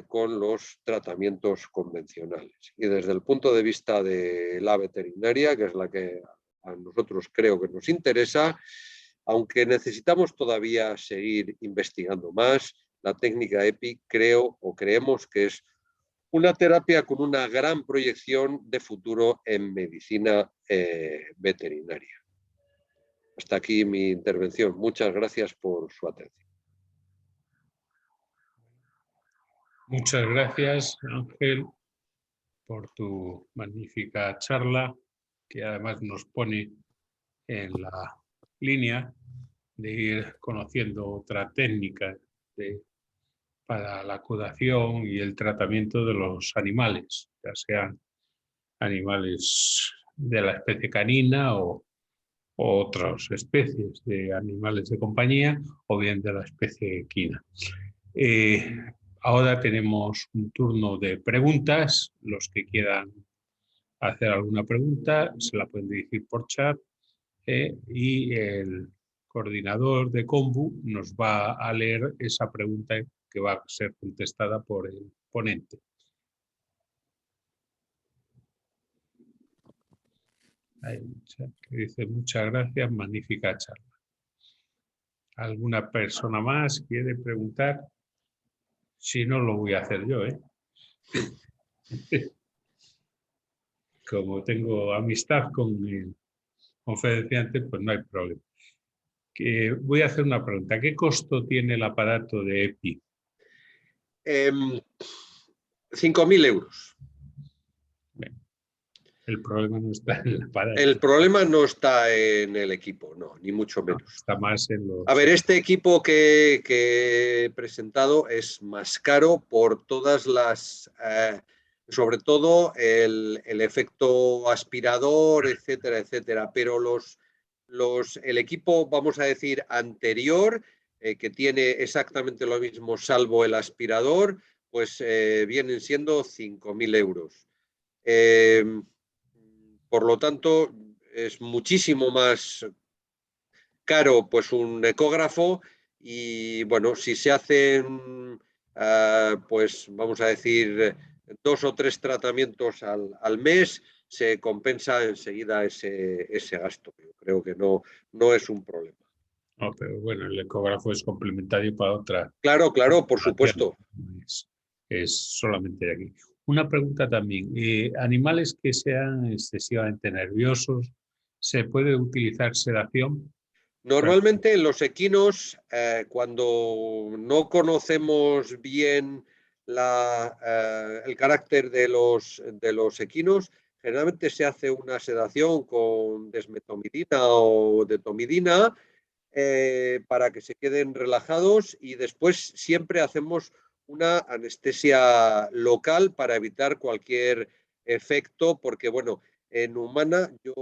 con los tratamientos convencionales. Y desde el punto de vista de la veterinaria, que es la que a nosotros creo que nos interesa, aunque necesitamos todavía seguir investigando más, la técnica EPI creemos que es una terapia con una gran proyección de futuro en medicina veterinaria. Hasta aquí mi intervención. Muchas gracias por su atención. Muchas gracias, Ángel, por tu magnífica charla, que además nos pone en la línea de ir conociendo otra técnica para la curación y el tratamiento de los animales, ya sean animales de la especie canina o otras especies de animales de compañía o bien de la especie equina. Ahora tenemos un turno de preguntas. Los que quieran hacer alguna pregunta se la pueden dirigir por chat y el coordinador de Kombu nos va a leer esa pregunta que va a ser contestada por el ponente. Hay un chat que dice muchas gracias, magnífica charla. ¿Alguna persona más quiere preguntar? Si no, lo voy a hacer yo, ¿eh? Como tengo amistad con el conferenciante, pues no hay problema. Voy a hacer una pregunta. ¿Qué costo tiene el aparato de EPI? 5.000 euros. Bien. El problema no está en el aparato. El problema no está en el equipo, no, ni mucho menos. No, está más en los... A ver, este equipo que he presentado es más caro por todas las... sobre todo el efecto aspirador, etcétera, etcétera. Pero el equipo, vamos a decir, anterior, que tiene exactamente lo mismo salvo el aspirador, pues vienen siendo 5.000 euros. Por lo tanto, es muchísimo más caro pues un ecógrafo y bueno, si se hacen pues vamos a decir 2 o 3 tratamientos al mes, se compensa enseguida ese gasto. Yo creo que no es un problema. No, pero bueno, el ecógrafo es complementario para otra. Claro, por supuesto. Es solamente de aquí. Una pregunta también. ¿Animales que sean excesivamente nerviosos, se puede utilizar sedación? Normalmente en los equinos, cuando no conocemos bien el carácter de los equinos, generalmente se hace una sedación con desmetomidina o detomidina para que se queden relajados y después siempre hacemos una anestesia local para evitar cualquier efecto, porque bueno, en humana yo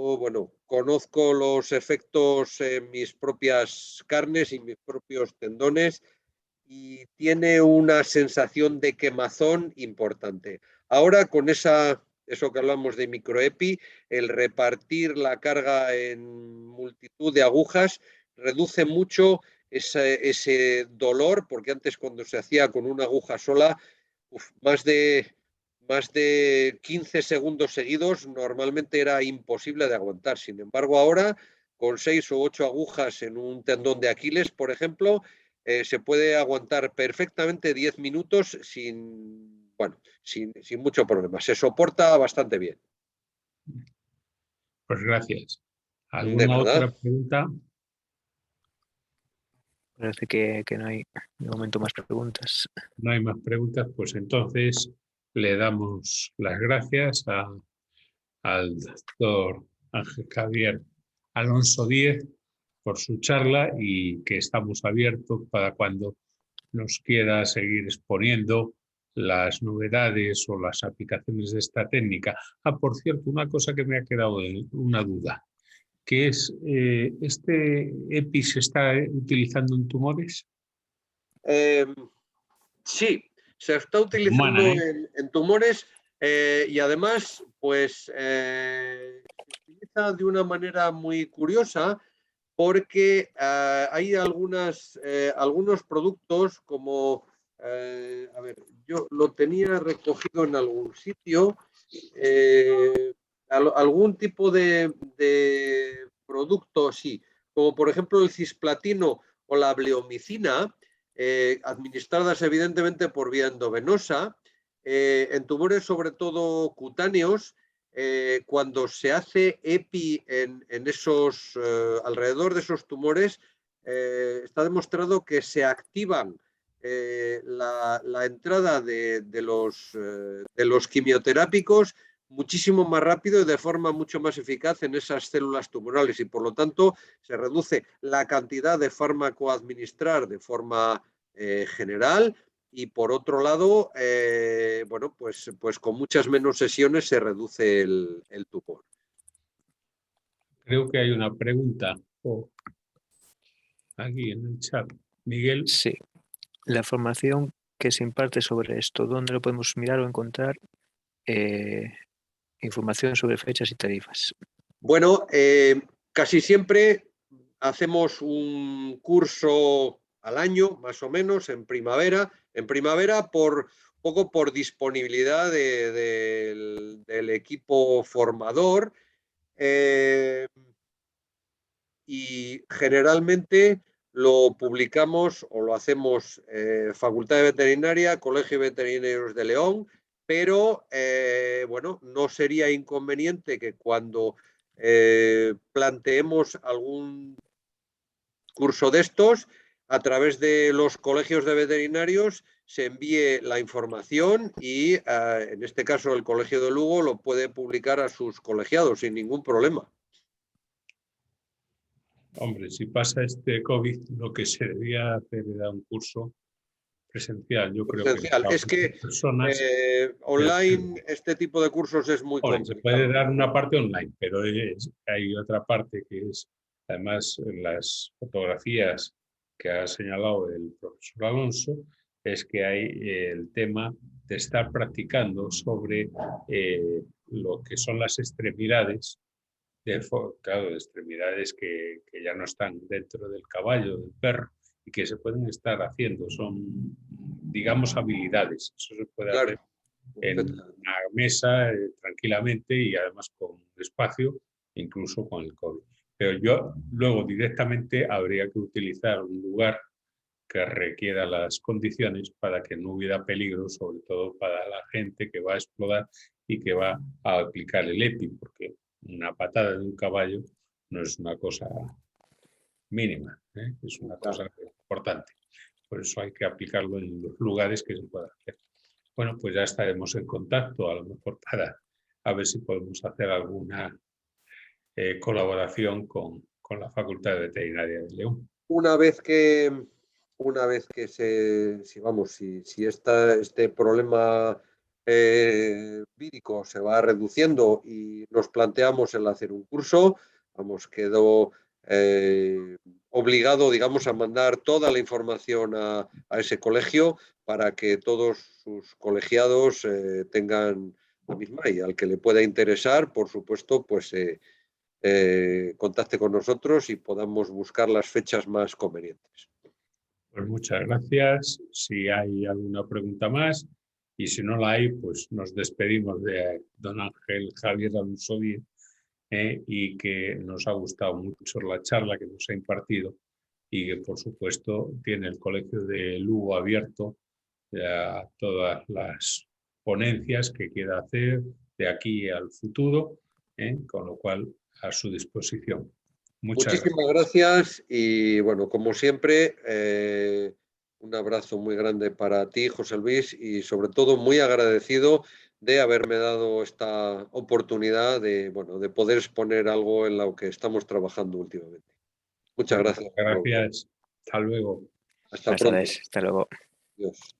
conozco los efectos en mis propias carnes y mis propios tendones y tiene una sensación de quemazón importante. Ahora con eso que hablamos de microepi, el repartir la carga en multitud de agujas reduce mucho ese dolor, porque antes cuando se hacía con una aguja sola, más de 15 segundos seguidos normalmente era imposible de aguantar. Sin embargo, ahora con 6 o 8 agujas en un tendón de Aquiles, por ejemplo, se puede aguantar perfectamente 10 minutos sin mucho problema. Se soporta bastante bien. Pues gracias. De ¿Alguna verdad. otra pregunta? Parece que no hay de momento más preguntas. No hay más preguntas, pues entonces le damos las gracias al doctor Ángel Javier Alonso Díez por su charla y que estamos abiertos para cuando nos quiera seguir exponiendo las novedades o las aplicaciones de esta técnica. Por cierto, una cosa que me ha quedado una duda, que es, ¿este EPI se está utilizando en tumores? Sí, se está utilizando Humana, ¿eh? en tumores y además pues se utiliza de una manera muy curiosa porque hay algunos productos como, a ver, yo lo tenía recogido en algún sitio, algún tipo de producto, sí, como por ejemplo el cisplatino o la bleomicina, administradas evidentemente por vía endovenosa, en tumores sobre todo cutáneos, cuando se hace EPI en esos, alrededor de esos tumores, está demostrado que se activan la entrada de los quimioterápicos muchísimo más rápido y de forma mucho más eficaz en esas células tumorales y por lo tanto se reduce la cantidad de fármaco a administrar de forma general y por otro lado, bueno, pues con muchas menos sesiones se reduce el tumor. Creo que hay una pregunta aquí en el chat. Miguel. Sí, la formación que se imparte sobre esto, ¿dónde lo podemos mirar o encontrar? Información sobre fechas y tarifas. Bueno, casi siempre hacemos un curso al año, más o menos, en primavera. En primavera, poco por disponibilidad del equipo formador. Y generalmente lo publicamos o lo hacemos Facultad de Veterinaria, Colegio de Veterinarios de León, pero bueno, no sería inconveniente que cuando planteemos algún curso de estos, a través de los colegios de veterinarios se envíe la información y en este caso el Colegio de Lugo lo puede publicar a sus colegiados sin ningún problema. Hombre, si pasa este COVID, lo que se debía hacer era un curso presencial. Yo creo que Presencial. Es que personas. online este tipo de cursos es muy Hombre, se puede complicado. dar una parte online, pero hay otra parte que es, además, las fotografías que ha señalado el profesor Alonso, es que hay el tema de estar practicando sobre lo que son las extremidades, claro, de extremidades que ya no están dentro del caballo, del perro, y que se pueden estar haciendo. Son, digamos, habilidades. Eso se puede Claro. hacer en una mesa tranquilamente y además con espacio, incluso con el COVID. Pero yo luego directamente habría que utilizar un lugar que requiera las condiciones para que no hubiera peligro, sobre todo para la gente que va a explorar y que va a aplicar el EPI, porque una patada de un caballo no es una cosa mínima, es una cosa importante. Por eso hay que aplicarlo en los lugares que se pueda hacer. Bueno, pues ya estaremos en contacto, a lo mejor para a ver si podemos hacer alguna colaboración con la Facultad de Veterinaria de León. Una vez que si este problema vírico se va reduciendo y nos planteamos el hacer un curso, quedó obligado, digamos, a mandar toda la información a ese colegio para que todos sus colegiados tengan la misma y al que le pueda interesar, por supuesto, pues contacte con nosotros y podamos buscar las fechas más convenientes. Pues muchas gracias. Si hay alguna pregunta más y si no la hay, pues nos despedimos de don Ángel Javier Alonso Díez y que nos ha gustado mucho la charla que nos ha impartido y que por supuesto tiene el Colegio de Lugo abierto a todas las ponencias que quiera hacer de aquí al futuro, con lo cual a su disposición. Muchas Muchísimas gracias y bueno, como siempre, un abrazo muy grande para ti, José Luis, y sobre todo muy agradecido de haberme dado esta oportunidad de, bueno, de poder exponer algo en lo que estamos trabajando últimamente. Muchas gracias. Gracias. Hasta luego. Hasta Buenas pronto. tardes. Hasta luego. Adiós.